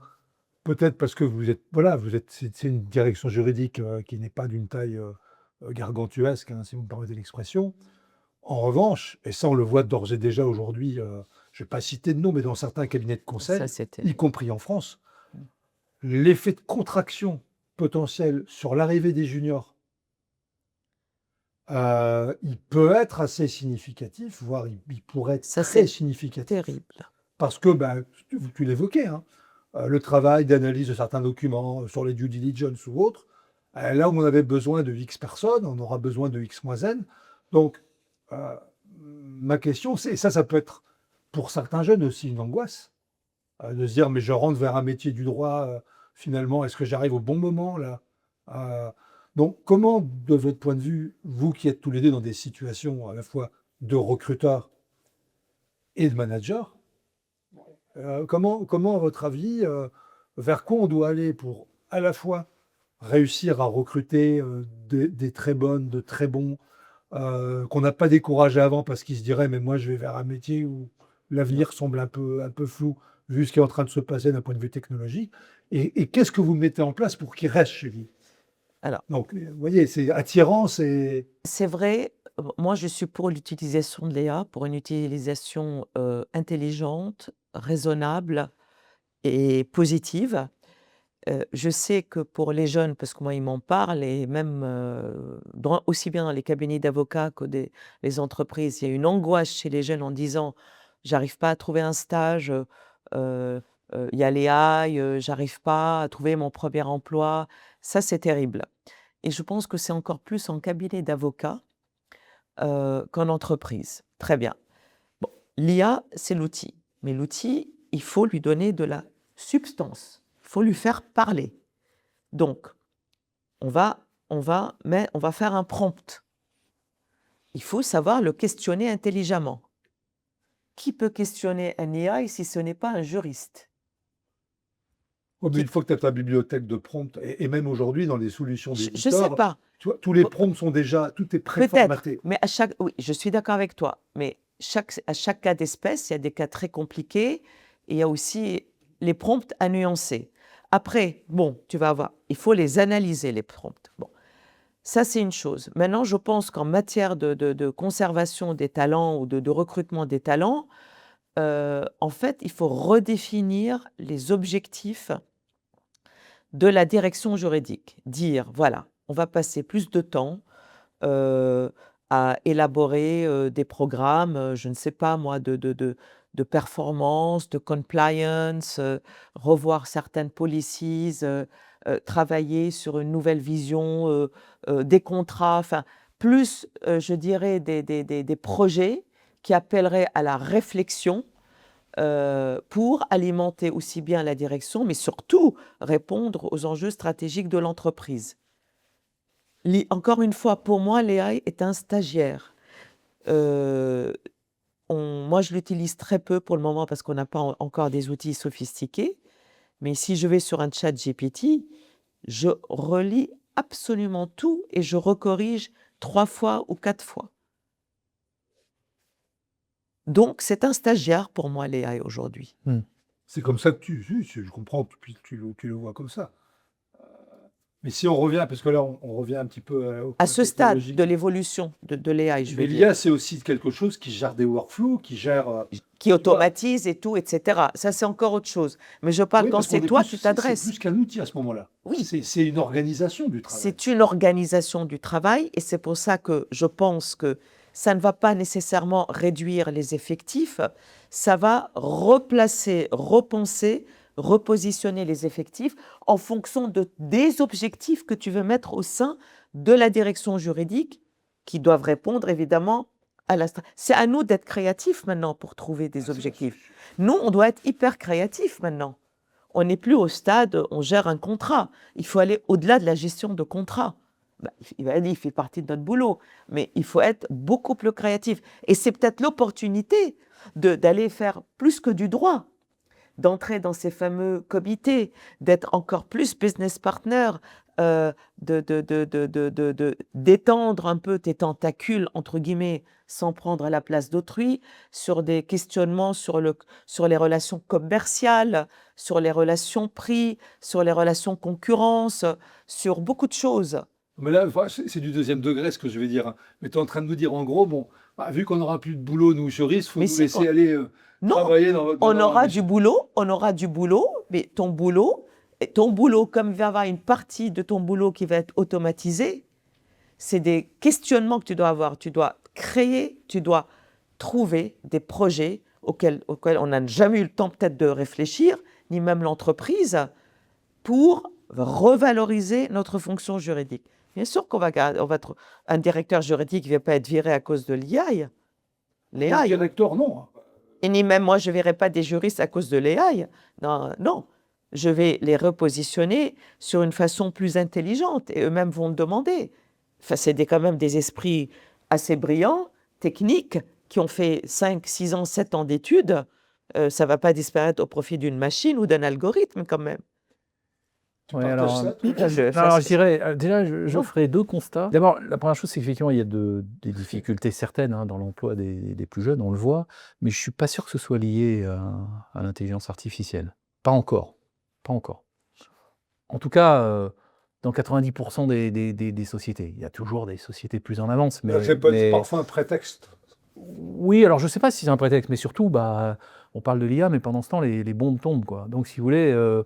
Peut-être parce que voilà, c'est une direction juridique qui n'est pas d'une taille gargantuesque, hein, si vous me permettez l'expression. En revanche, et ça, on le voit d'ores et déjà aujourd'hui, je ne vais pas citer de nom, mais dans certains cabinets de Ça, conseil, c'est y terrible. compris en France, l'effet de contraction potentiel sur l'arrivée des juniors, il peut être assez significatif, voire il pourrait être Ça, très c'est significatif. terrible. Parce que, ben, tu l'évoquais, hein, le travail d'analyse de certains documents sur les due diligence ou autres, là où on avait besoin de X personnes, on aura besoin de X moins N. Donc, euh, ma question, c'est, et ça peut être pour certains jeunes aussi une angoisse, de se dire, mais je rentre vers un métier du droit, finalement, est-ce que j'arrive au bon moment là? Euh, donc, comment, de votre point de vue, vous qui êtes tous les deux dans des situations à la fois de recruteurs et de managers, comment, à votre avis, vers quoi on doit aller pour à la fois réussir à recruter des très bonnes, de très bons, qu'on n'a pas découragé avant parce qu'ils se diraient, mais moi je vais vers un métier où l'avenir semble un peu flou, vu ce qui est en train de se passer d'un point de vue technologique. Et qu'est-ce que vous mettez en place pour qu'ils restent chez vous? Alors, Donc, vous voyez, c'est attirant, c'est... c'est vrai, moi, je suis pour l'utilisation de l'IA, pour une utilisation intelligente, raisonnable et positive. Je sais que pour les jeunes, parce que moi, ils m'en parlent et même, aussi bien dans les cabinets d'avocats que les entreprises, il y a une angoisse chez les jeunes en disant: «J'arrive pas à trouver un stage, heu il y a les AI, j'arrive pas à trouver mon premier emploi». Ça, c'est terrible et je pense que c'est encore plus en cabinet d'avocats, qu'en entreprise. Très bien. Bon, l'IA, c'est l'outil, mais l'outil, il faut lui donner de la substance. Il faut lui faire parler. Donc, on va faire un prompt. Il faut savoir le questionner intelligemment. Qui peut questionner un AI si ce n'est pas un juriste? Oh, mais Qui une fois que tu as ta bibliothèque de prompts, et même aujourd'hui dans les solutions je sais d'éditeurs, pas, tu vois, tous les pe prompts sont déjà, tout est peut-être, préformaté. mais oui, je suis d'accord avec toi, mais à chaque cas d'espèce, il y a des cas très compliqués et il y a aussi les prompts à nuancer. Après, bon, tu vas voir, il faut les analyser les prompts. Bon. Ça, c'est une chose. Maintenant, je pense qu'en matière de conservation des talents ou de recrutement des talents, en fait, il faut redéfinir les objectifs de la direction juridique. Dire, voilà, on va passer plus de temps heu, à élaborer, des programmes, je ne sais pas moi, de performance, de compliance, revoir certaines policies, travailler sur une nouvelle vision, des contrats, enfin plus, je dirais des projets qui appelleraient à la réflexion, pour alimenter aussi bien la direction, mais surtout répondre aux enjeux stratégiques de l'entreprise. Encore une fois, pour moi, l'AI est un stagiaire. Heu, moi, je l'utilise très peu pour le moment parce qu'on n'a pas encore des outils sophistiqués, mais si je vais sur un chat GPT, je relis absolument tout et je recorrige 3 fois ou 4 fois. Donc, c'est un stagiaire pour moi, l'AI aujourd'hui. C'est comme ça que je comprends, tu le vois comme ça. Mais si on revient, parce que là, on revient un petit peu au À point ce stade technologique. de l'évolution de l'AI, je Mais veux dire, l'IA, c'est aussi quelque chose qui gère des workflows, qui gère... qui automatise et tout, etc. Ça, c'est encore autre chose. Mais je parle Oui, quand parce qu'on c'est est toi, plus, tu c'est t'adresses. plus qu'un outil à ce moment-là. Oui. C'est une organisation du travail. C'est une organisation du travail et c'est pour ça que je pense que ça ne va pas nécessairement réduire les effectifs, ça va replacer, repenser, repositionner les effectifs en fonction des objectifs que tu veux mettre au sein de la direction juridique qui doivent répondre évidemment à la stratégie. C'est à nous d'être créatifs maintenant pour trouver des objectifs. Nous, on doit être hyper créatifs maintenant. On n'est plus au stade, on gère un contrat. Il faut aller au-delà de la gestion de contrat. Il fait partie de notre boulot, mais il faut être beaucoup plus créatif. Et c'est peut-être l'opportunité d'aller faire plus que du droit, d'entrer dans ces fameux comités, d'être encore plus business partner, d'étendre un peu tes tentacules, entre guillemets, sans prendre la place d'autrui, sur des questionnements sur les relations commerciales, sur les relations prix, sur les relations concurrence, sur beaucoup de choses. Mais là, c'est du deuxième degré ce que je vais dire. Mais tu es en train de nous dire en gros, bon, vu qu'on n'aura plus de boulot, nous, juristes, il faut Mais nous si, laisser aller Non, travailler dans on dans aura la- du boulot, mais ton boulot, comme il va y avoir une partie de ton boulot qui va être automatisée, c'est des questionnements que tu dois avoir. Tu dois créer, tu dois trouver des projets auxquels on n'a jamais eu le temps peut-être de réfléchir, ni même l'entreprise, pour revaloriser notre fonction juridique. Bien sûr un directeur juridique ne va pas être viré à cause de l'IA. Le directeur, non. Et ni même moi, je ne verrai pas des juristes à cause de l'AI. Non, non. Je vais les repositionner sur une façon plus intelligente et eux-mêmes vont me demander. Enfin, c'est quand même des esprits assez brillants, techniques, qui ont fait 5, 6 ans, 7 ans d'études. Ça ne va pas disparaître au profit d'une machine ou d'un algorithme quand même. Tu Ouais, partages alors, ça, toi alors, je dirais, déjà, je Non. ferai deux constats. D'abord, la première chose, c'est qu'effectivement, il y a des difficultés certaines dans l'emploi des plus jeunes, on le voit, mais je ne suis pas sûr que ce soit lié à l'intelligence artificielle. Pas encore. Pas encore. En tout cas, dans 90% des sociétés. Il y a toujours des sociétés plus en avance. C'est parfois un prétexte. Oui, alors je ne sais pas si c'est un prétexte, mais surtout, on parle de l'IA, mais pendant ce temps, les bombes tombent, quoi. Donc, si vous voulez,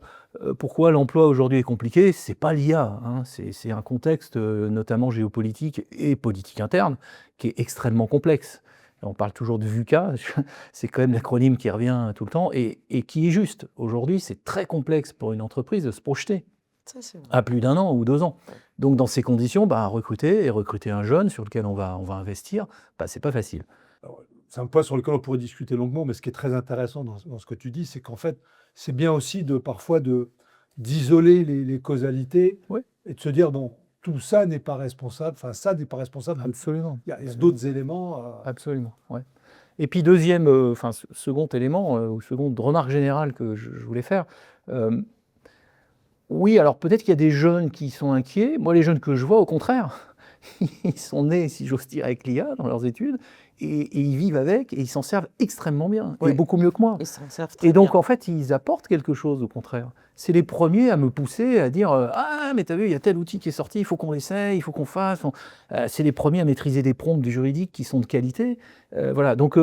pourquoi l'emploi aujourd'hui est compliqué, c'est pas l'IA, hein, c'est un contexte, notamment géopolitique et politique interne, qui est extrêmement complexe. On parle toujours de VUCA, c'est quand même l'acronyme qui revient tout le temps, et qui est juste. Aujourd'hui, c'est très complexe pour une entreprise de se projeter Ça, c'est vrai. à plus d'1 an ou 2 ans. Donc, dans ces conditions, recruter un jeune sur lequel on va investir, c'est pas facile. C'est un point sur lequel on pourrait discuter longuement, mais ce qui est très intéressant dans ce que tu dis, c'est qu'en fait, c'est bien aussi parfois d'isoler les causalités Oui. et de se dire, bon, tout ça n'est pas responsable, enfin, ça n'est pas responsable. Absolument. Il y a d'autres éléments. Absolument, ouais. Et puis second élément, ou seconde remarque générale que je voulais faire, oui, alors peut-être qu'il y a des jeunes qui sont inquiets. Moi, les jeunes que je vois, au contraire, ils sont nés, si j'ose dire, avec l'IA dans leurs études, et ils vivent avec, et ils s'en servent extrêmement bien, Oui. et beaucoup mieux que moi. Ils s'en servent très Et donc, bien. en fait, ils apportent quelque chose, au contraire. C'est les premiers à me pousser à dire ah, mais t'as vu, il y a tel outil qui est sorti, il faut qu'on l'essaye, il faut qu'on fasse. C'est les premiers à maîtriser des prompts du juridique qui sont de qualité. Voilà, donc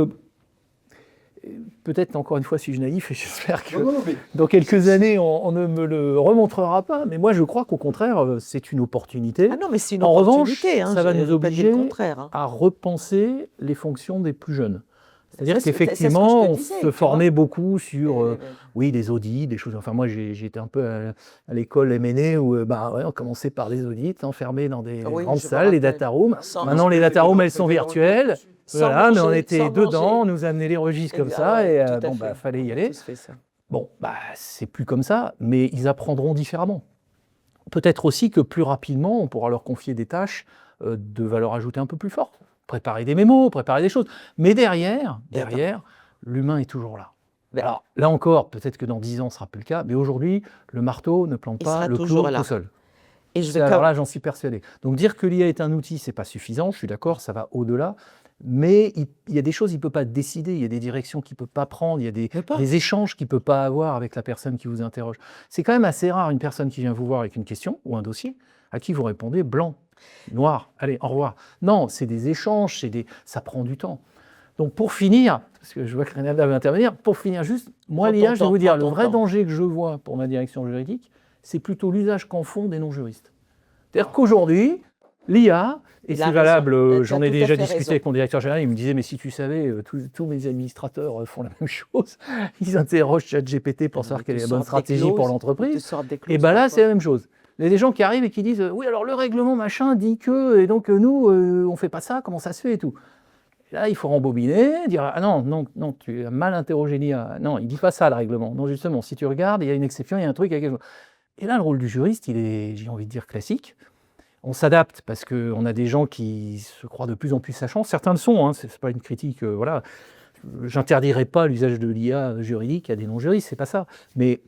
peut-être encore une fois suis-je naïf et j'espère que Mais dans quelques années on ne me le remontrera pas. Mais moi, je crois qu'au contraire, c'est une opportunité. Ah non, mais c'est une En revanche, opportunité. ça va nous je vais pas dire obliger le contraire. Hein. à repenser les fonctions des plus jeunes. C'est-à-dire C'est ce que qu'effectivement, je te on disais, se tu vois. formait beaucoup sur Euh, oui, des audits, des choses. Enfin, moi, j'étais un peu à l'école M&A où on commençait par des audits, enfermés dans des Oui, grandes je me salles, les rappelle. data rooms. Sans- Maintenant, les data rooms, elles sont virtuelles. sans Voilà, mais on manger, était sans dedans, on manger. nous amenait les registres comme Ah ça, ouais, et tout à fait. fallait y On a aller. tous fait ça. Bon, c'est plus comme ça, mais ils apprendront différemment. Peut-être aussi que plus rapidement, on pourra leur confier des tâches de valeur ajoutée un peu plus forte. Préparer des mémos, préparer des choses. Mais derrière, l'humain est toujours là. Ben, Alors, là encore, peut-être que dans 10 ans, ce ne sera plus le cas, mais aujourd'hui, le marteau ne plante Il pas sera le toujours clou là. tout seul. Et je vais Alors là, j'en suis persuadé. Donc dire que l'IA est un outil, c'est pas suffisant, je suis d'accord, ça va au-delà. Mais il y a des choses qu'il ne peut pas décider, il y a des directions qu'il ne peut pas prendre, il y a Mais pas. des échanges qu'il ne peut pas avoir avec la personne qui vous interroge. C'est quand même assez rare une personne qui vient vous voir avec une question ou un dossier à qui vous répondez blanc, noir, allez, au revoir. Non, c'est des échanges, ça prend du temps. Donc pour finir, parce que je vois que Renalda veut intervenir, pour finir juste, moi Prends ton l'IA, je vais temps, vous dire, prends le ton vrai temps. danger que je vois pour ma direction juridique, c'est plutôt l'usage qu'en font des non-juristes. C'est-à-dire qu'aujourd'hui, l'IA, et Il a c'est raison. valable, Tu as j'en tout ai à déjà fait discuté raison. avec mon directeur général, il me disait, mais si tu savais, tous mes administrateurs font la même chose, ils interrogent ChatGPT pour savoir Ils quelle te est la bonne sortent des stratégie pour clauses. Ils te l'entreprise. sortent des Et clauses bien là, c'est parfois. la même chose. Il y a des gens qui arrivent et qui disent, oui, alors le règlement machin dit que, et donc nous, on fait pas ça, comment ça se fait et tout. Et là, il faut rembobiner, dire, ah non, non, non, tu as mal interrogé l'IA. Non, il dit pas ça, le règlement. Non, justement, si tu regardes, il y a une exception, il y a un truc, il y a quelque chose. Et là, le rôle du juriste, il est, j'ai envie de dire, classique. On s'adapte parce qu'on a des gens qui se croient de plus en plus sachants. Certains le sont, hein, c'est pas une critique. Voilà, j'interdirai pas l'usage de l'IA juridique à des non-juristes, c'est pas ça. Mais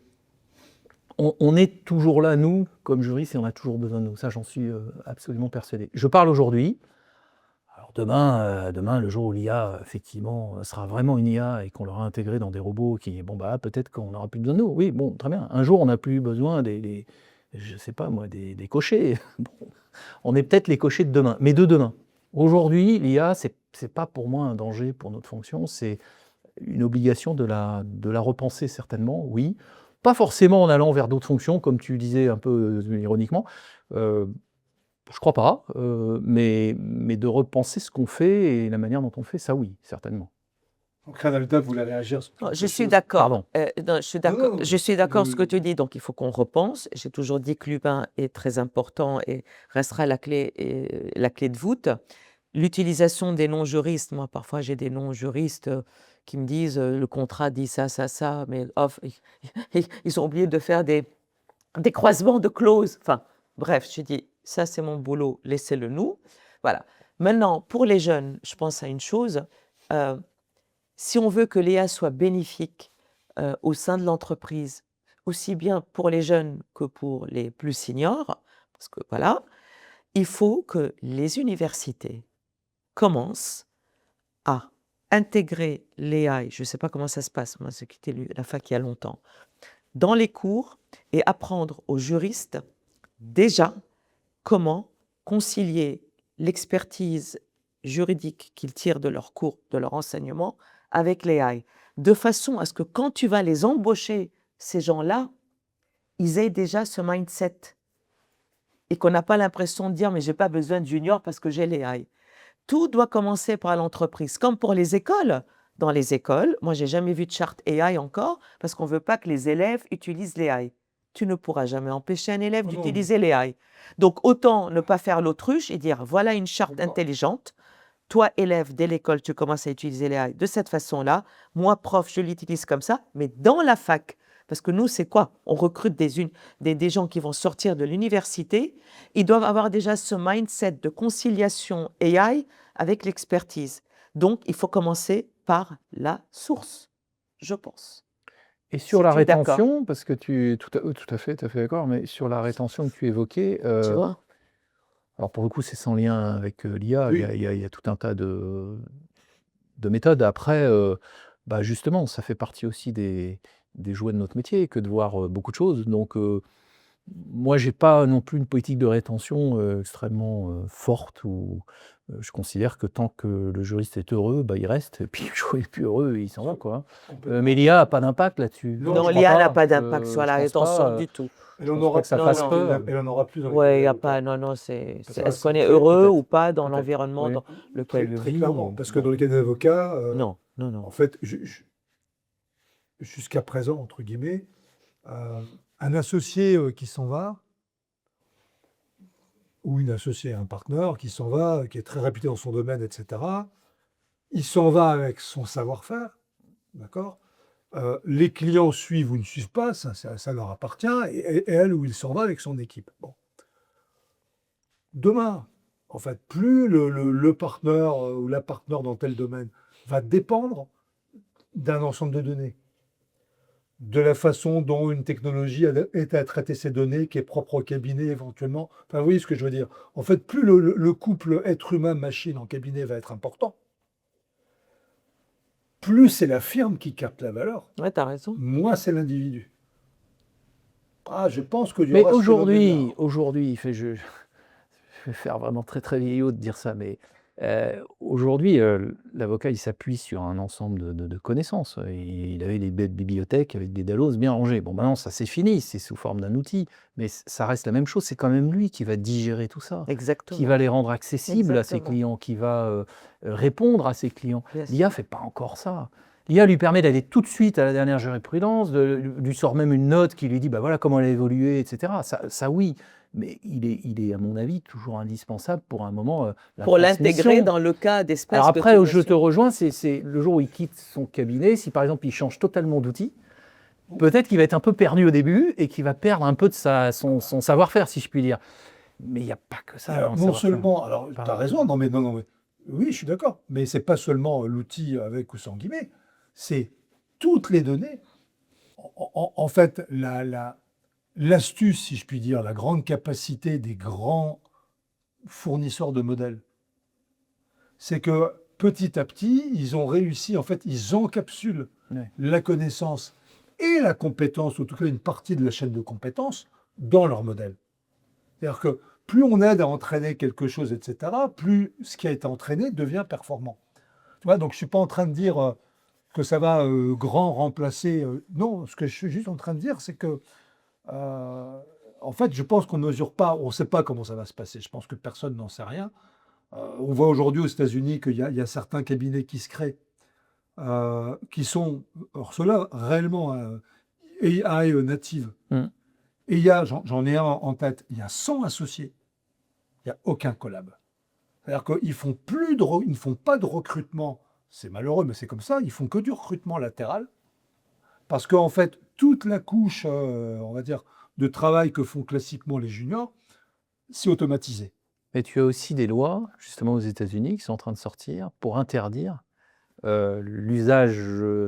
on est toujours là, nous, comme juristes, et on a toujours besoin de nous. Ça, j'en suis absolument persuadé. Je parle aujourd'hui. Alors demain, le jour où l'IA, effectivement, sera vraiment une IA et qu'on l'aura intégrée dans des robots qui, bon, bah, peut-être qu'on n'aura plus besoin de nous. Oui, bon, très bien. Un jour, on n'a plus besoin je sais pas moi, des cochers. Bon, on est peut-être les cochers de demain, mais de demain. Aujourd'hui, l'IA, c'est pas pour moi un danger pour notre fonction, c'est une obligation de la repenser certainement, oui. Pas forcément en allant vers d'autres fonctions, comme tu disais un peu ironiquement. Euh, je crois pas, mais de repenser ce qu'on fait et la manière dont on fait, ça oui, certainement. Donc, Renalda voulait réagir sur Non, quelque je suis chose. d'accord. Pardon. Non, je suis d'accord ce que tu dis. Donc, il faut qu'on repense. J'ai toujours dit que l'humain est très important et restera la clé de voûte. L'utilisation des non-juristes, moi, parfois, j'ai des non-juristes qui me disent le contrat dit ça, ça, ça, mais ils ont oublié de faire des croisements de clauses. Enfin, bref, je dis, ça, c'est mon boulot, laissez-le nous. Voilà. Maintenant, pour les jeunes, je pense à une chose. Si on veut que l'IA soit bénéfique au sein de l'entreprise, aussi bien pour les jeunes que pour les plus seniors, parce que voilà, il faut que les universités commencent à intégrer l'AI, je ne sais pas comment ça se passe, moi j'ai quitté la fac il y a longtemps, dans les cours et apprendre aux juristes déjà comment concilier l'expertise juridique qu'ils tirent de leurs cours, de leur enseignement, avec l'AI, de façon à ce que quand tu vas les embaucher, ces gens-là, ils aient déjà ce mindset et qu'on n'a pas l'impression de dire « mais je n'ai pas besoin de junior parce que j'ai l'AI ». Tout doit commencer par l'entreprise, comme pour les écoles. Dans les écoles, moi, j'ai jamais vu de charte AI encore parce qu'on ne veut pas que les élèves utilisent l'AI. Tu ne pourras jamais empêcher un élève d'utiliser l'AI. Donc, autant ne pas faire l'autruche et dire, voilà une charte intelligente. Toi, élève, dès l'école, tu commences à utiliser l'AI de cette façon-là. Moi, prof, je l'utilise comme ça. Mais dans la fac, parce que nous, c'est quoi? On recrute des gens qui vont sortir de l'université. Ils doivent avoir déjà ce mindset de conciliation AI avec l'expertise. Donc, il faut commencer par la source, je pense. Et sur Si la tu es d'accord. rétention, parce que tout à fait d'accord, mais sur la rétention que tu évoquais, Tu vois? alors pour le coup, c'est sans lien avec l'IA, Oui. il y a tout un tas de méthodes. Après, bah justement, ça fait partie aussi des jouets de notre métier que de voir beaucoup de choses. Donc, moi, j'ai pas non plus une politique de rétention extrêmement forte. Je considère que tant que le juriste est heureux, bah, il reste. Et puis, le juriste est plus heureux, il s'en va, quoi. Mais l'IA n'a pas d'impact là-dessus. Non, Non, je l'IA crois n'a pas. pas d'impact sur Je la pense rétention pas. du tout. Elle en pense aura pas que ça plus fasse dans peur. elle en aura plus dans les Oui, il cabinets n'y a d'avocats. pas. Non, non, Ça est-ce reste qu'on est très- heureux peut-être. ou pas dans Peut-être. l'environnement Oui. dans lequel Très, on très vit clairement. ou- Parce que non. dans les cabinets d'avocats, Non, non, non. en fait, jusqu'à présent, entre guillemets, un associé qui s'en va, ou une associée, un partenaire qui s'en va, qui est très réputé dans son domaine, etc., il s'en va avec son savoir-faire, d'accord? Les clients suivent ou ne suivent pas, ça leur appartient, et elle ou il s'en va avec son équipe. Bon. Demain, en fait, plus le partenaire ou la partenaire dans tel domaine va dépendre d'un ensemble de données, de la façon dont une technologie est à traiter ces données, qui est propre au cabinet éventuellement. Enfin, vous voyez ce que je veux dire. En fait, plus le couple être humain-machine en cabinet va être important, plus c'est la firme qui capte la valeur, Ouais, tu as raison. moins c'est l'individu. Ah, je pense qu'il y Mais aura ce phénomène-là. aujourd'hui, je vais faire vraiment très très vieillot de dire ça, mais aujourd'hui, l'avocat, il s'appuie sur un ensemble de connaissances. Il avait des belles bibliothèques avec des Dalloz bien rangées. Bon, maintenant, ça c'est fini, c'est sous forme d'un outil, mais ça reste la même chose. C'est quand même lui qui va digérer tout ça, qui Exactement. va les rendre accessibles à ses Exactement. clients, qui va répondre à ses clients. Bien sûr. L'IA fait pas encore ça. L'IA lui permet d'aller tout de suite à la dernière jurisprudence, lui sort même une note qui lui dit bah voilà comment elle a évolué, etc. Ça oui, mais il est à mon avis toujours indispensable pour un moment la Pour l'intégrer transmission. dans le cas d'espèces Alors que après, tu je te mentionnes. rejoins, c'est le jour où il quitte son cabinet, si par exemple il change totalement d'outil, peut-être qu'il va être un peu perdu au début et qu'il va perdre un peu de son savoir-faire, si je puis dire. Mais il n'y a pas que ça Alors, dans le non savoir-faire. seulement, alors tu as Pardon. raison, non, mais oui, je suis d'accord, mais c'est pas seulement l'outil avec ou sans guillemets, c'est toutes les données. En fait, l'astuce, si je puis dire, la grande capacité des grands fournisseurs de modèles, c'est que petit à petit, ils ont réussi, en fait, ils encapsulent Ouais. la connaissance et la compétence, ou en tout cas une partie de la chaîne de compétences, dans leur modèle. C'est-à-dire que plus on aide à entraîner quelque chose, etc., plus ce qui a été entraîné devient performant. Tu vois, donc je ne suis pas en train de dire que ça va grand remplacer. Non, ce que je suis juste en train de dire, c'est que, en fait, je pense qu'on ne mesure pas, on ne sait pas comment ça va se passer. Je pense que personne n'en sait rien. On voit aujourd'hui aux États-Unis qu'il y a certains cabinets qui se créent, qui sont, alors ceux-là, réellement AI native. Mm. Et il y a, j'en ai un en tête, il y a 100 associés, il n'y a aucun collab. C'est-à-dire qu'ils ils ne font pas de recrutement, c'est malheureux, mais c'est comme ça, ils font que du recrutement latéral, parce qu'en fait, toute la couche, on va dire, de travail que font classiquement les juniors, c'est automatisé. Mais tu as aussi des lois, justement aux États-Unis, qui sont en train de sortir pour interdire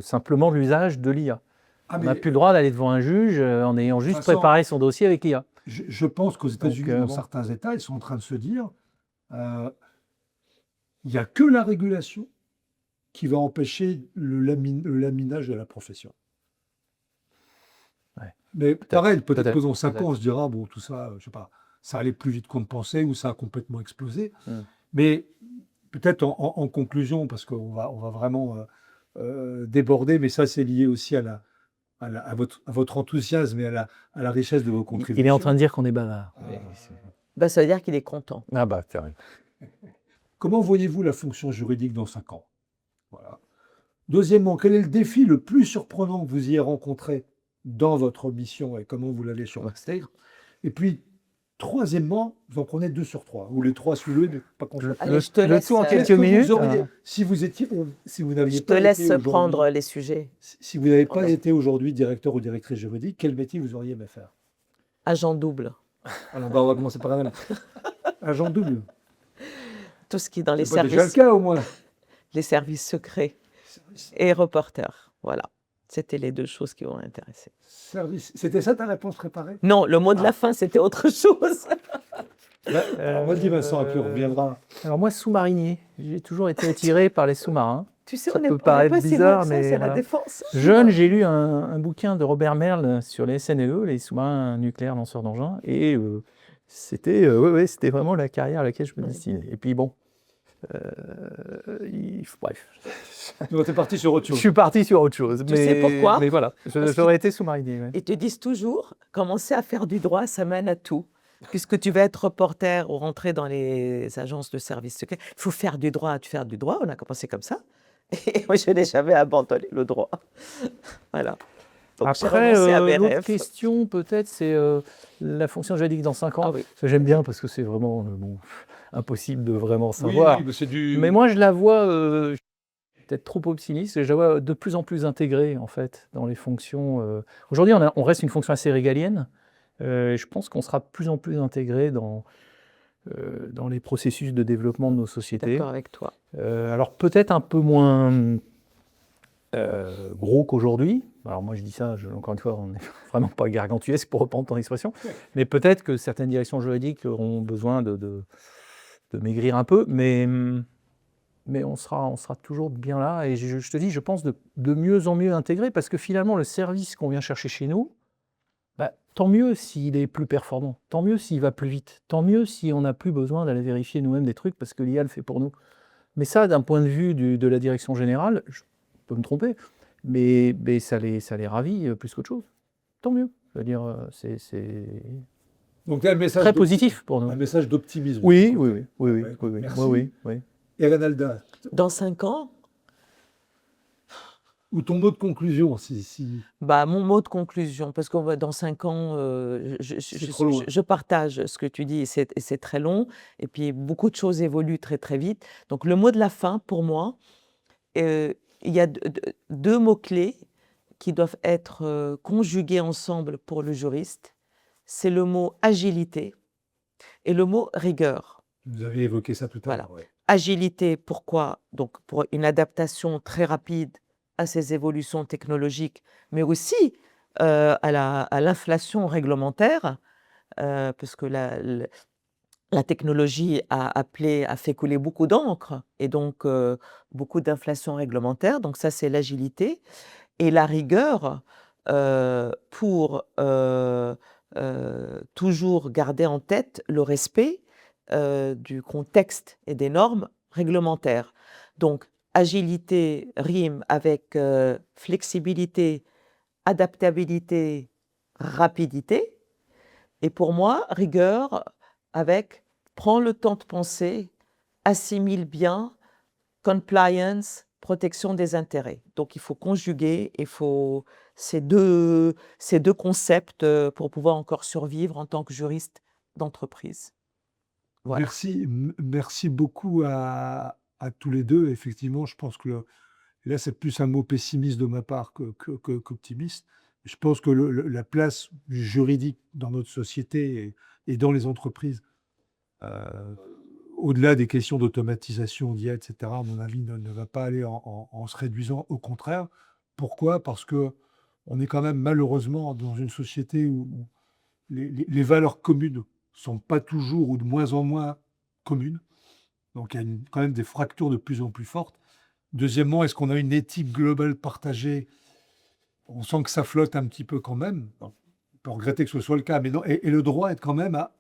simplement l'usage de l'IA. Ah, On n'a mais plus le droit d'aller devant un juge en ayant juste façon, préparé son dossier avec l'IA. je pense qu'aux États-Unis, dans bon. certains États, ils sont en train de se dire, il n'y a que la régulation qui va empêcher le laminage de la profession. Ouais. Mais pareil, peut-être que dans 5 peut-être. ans, on se dira, bon, tout ça, je sais pas, ça allait plus vite qu'on ne pensait ou ça a complètement explosé. Mm. Mais peut-être en conclusion, parce qu'on va vraiment déborder, mais ça, c'est lié aussi à votre enthousiasme et à la richesse de vos contributions. Il est en train de dire qu'on est bavard. Bah, ça veut dire qu'il est content. Ah bah, c'est vrai. Comment voyez-vous la fonction juridique dans 5 ans? Voilà. Deuxièmement, quel est le défi le plus surprenant que vous ayez rencontré dans votre mission et comment vous l'allez surmonter? Et puis, troisièmement, vous en prenez 2 sur 3, ou les 3 suivants, mais pas qu'on soit. Allez, je te le laisse, tout en euh, quelques Qu'est-ce que minutes. vous auriez, si vous n'aviez Je te pas laisse été aujourd'hui, prendre les sujets. si vous n'avez pas été aujourd'hui directeur ou directrice juridique, quel métier vous auriez aimé faire? Agent double. Alors, on va commencer par un agent double. Tout ce qui est dans les C'est pas déjà le services, cas au moins. les services secrets et reporter. Voilà. C'était les 2 choses qui m'ont intéressé. Service. C'était ça ta réponse préparée? Non, le mot de la fin, c'était autre chose. Alors, vas-y Vincent, et puis on reviendra. Alors moi, sous-marinier. J'ai toujours été attiré par les sous-marins. Tu sais, Ça on n'est peut pas paraître si bizarre, loin que ça, mais c'est la voilà. défense. Jeune, j'ai lu un bouquin de Robert Merle sur les SNLE, les sous-marins nucléaires lanceurs d'engins, et c'était c'était vraiment la carrière à laquelle je me destinais. Et puis bon, bref, Tu es parti sur autre je chose. suis parti sur autre chose. Tu sais pourquoi? Mais voilà, Parce j'aurais été sous-marinier. Ouais. Ils te disent toujours, commencer à faire du droit, ça mène à tout. Puisque tu vas être reporter ou rentrer dans les agences de services secrets, il faut faire du droit, on a commencé comme ça. Et moi, je n'ai jamais abandonné le droit. Voilà. Donc, j'ai Après, renoncé à mes l'autre rêves. question peut-être, c'est la fonction juridique dans 5 ans. Ah oui. Ça, j'aime bien parce que c'est vraiment impossible de vraiment Oui, savoir. mais c'est du. Mais moi, je la vois peut-être trop optimiste, et je la vois de plus en plus intégrée en fait dans les fonctions. Aujourd'hui, on reste une fonction assez régalienne. Et je pense qu'on sera de plus en plus intégré dans les processus de développement de nos sociétés. D'accord avec toi. Alors peut-être un peu moins gros qu'aujourd'hui. Alors moi je dis ça, encore une fois, on n'est vraiment pas gargantuesque pour reprendre ton expression, mais peut-être que certaines directions juridiques auront besoin de maigrir un peu, mais mais on sera toujours bien là. Et je te dis, je pense de mieux en mieux intégré, parce que finalement, le service qu'on vient chercher chez nous, bah, tant mieux s'il est plus performant, tant mieux s'il va plus vite, tant mieux si on n'a plus besoin d'aller vérifier nous-mêmes des trucs parce que l'IA le fait pour nous. Mais ça, d'un point de vue de la direction générale, je peux me tromper, mais ça les ravit plus qu'autre chose. Tant mieux. Je veux dire, c'est Donc, il y a un message très positif pour nous. un message d'optimisme. Oui, oui, oui, oui, oui, Ouais, oui, oui, merci. oui, oui. Et Renalda, Dans 5 ans, ou ton mot de conclusion, si... mon mot de conclusion, parce que dans 5 ans, C'est trop loin. je partage ce que tu dis, et c'est très long, et puis beaucoup de choses évoluent très très vite. Donc le mot de la fin, pour moi, il y a deux mots-clés qui doivent être conjugués ensemble pour le juriste. C'est le mot agilité et le mot rigueur. Vous avez évoqué ça tout à Voilà. l'heure. Ouais. Agilité, pourquoi? Donc pour une adaptation très rapide à ces évolutions technologiques, mais aussi à l'inflation réglementaire, parce que la technologie a fait couler beaucoup d'encre et donc beaucoup d'inflation réglementaire. Donc ça, c'est l'agilité. Et la rigueur pour toujours garder en tête le respect du contexte et des normes réglementaires. Donc, agilité rime avec flexibilité, adaptabilité, rapidité. Et pour moi, rigueur avec prends le temps de penser, assimile bien, compliance, protection des intérêts. Donc, il faut conjuguer, ces deux concepts pour pouvoir encore survivre en tant que juriste d'entreprise. Voilà. Merci beaucoup à tous les deux. Effectivement, je pense que et là, c'est plus un mot pessimiste de ma part qu'optimiste. Je pense que la place juridique dans notre société et dans les entreprises, au-delà des questions d'automatisation, d'IA, etc., à mon avis, ne va pas aller en se réduisant. Au contraire. Pourquoi? Parce que on est quand même malheureusement dans une société où les valeurs communes sont pas toujours ou de moins en moins communes. Donc il y a quand même des fractures de plus en plus fortes. Deuxièmement, est-ce qu'on a une éthique globale partagée? On sent que ça flotte un petit peu quand même. On peut regretter que ce soit le cas, mais non. Et le droit est quand même à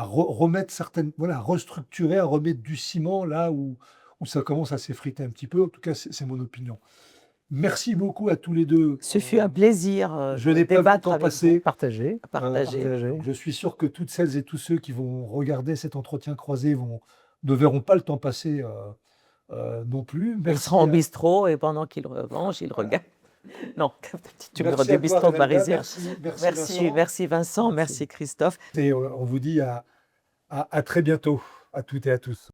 remettre certaines, à restructurer, à remettre du ciment là où ça commence à s'effriter un petit peu. En tout cas, c'est mon opinion. Merci beaucoup à tous les deux. Ce fut un plaisir Je de n'ai pas vu le débattre temps avec passer. Partagé. vous, partager. Je suis sûr que toutes celles et tous ceux qui vont regarder cet entretien croisé ne verront pas le temps passer non plus. Ils Merci. seront au bistrot et pendant qu'ils mangent, ils regardent. Non, petit numéro Merci de à toi, bistrot Renalda. parisien. Merci Vincent. Merci Christophe. Et on vous dit à très bientôt, à toutes et à tous.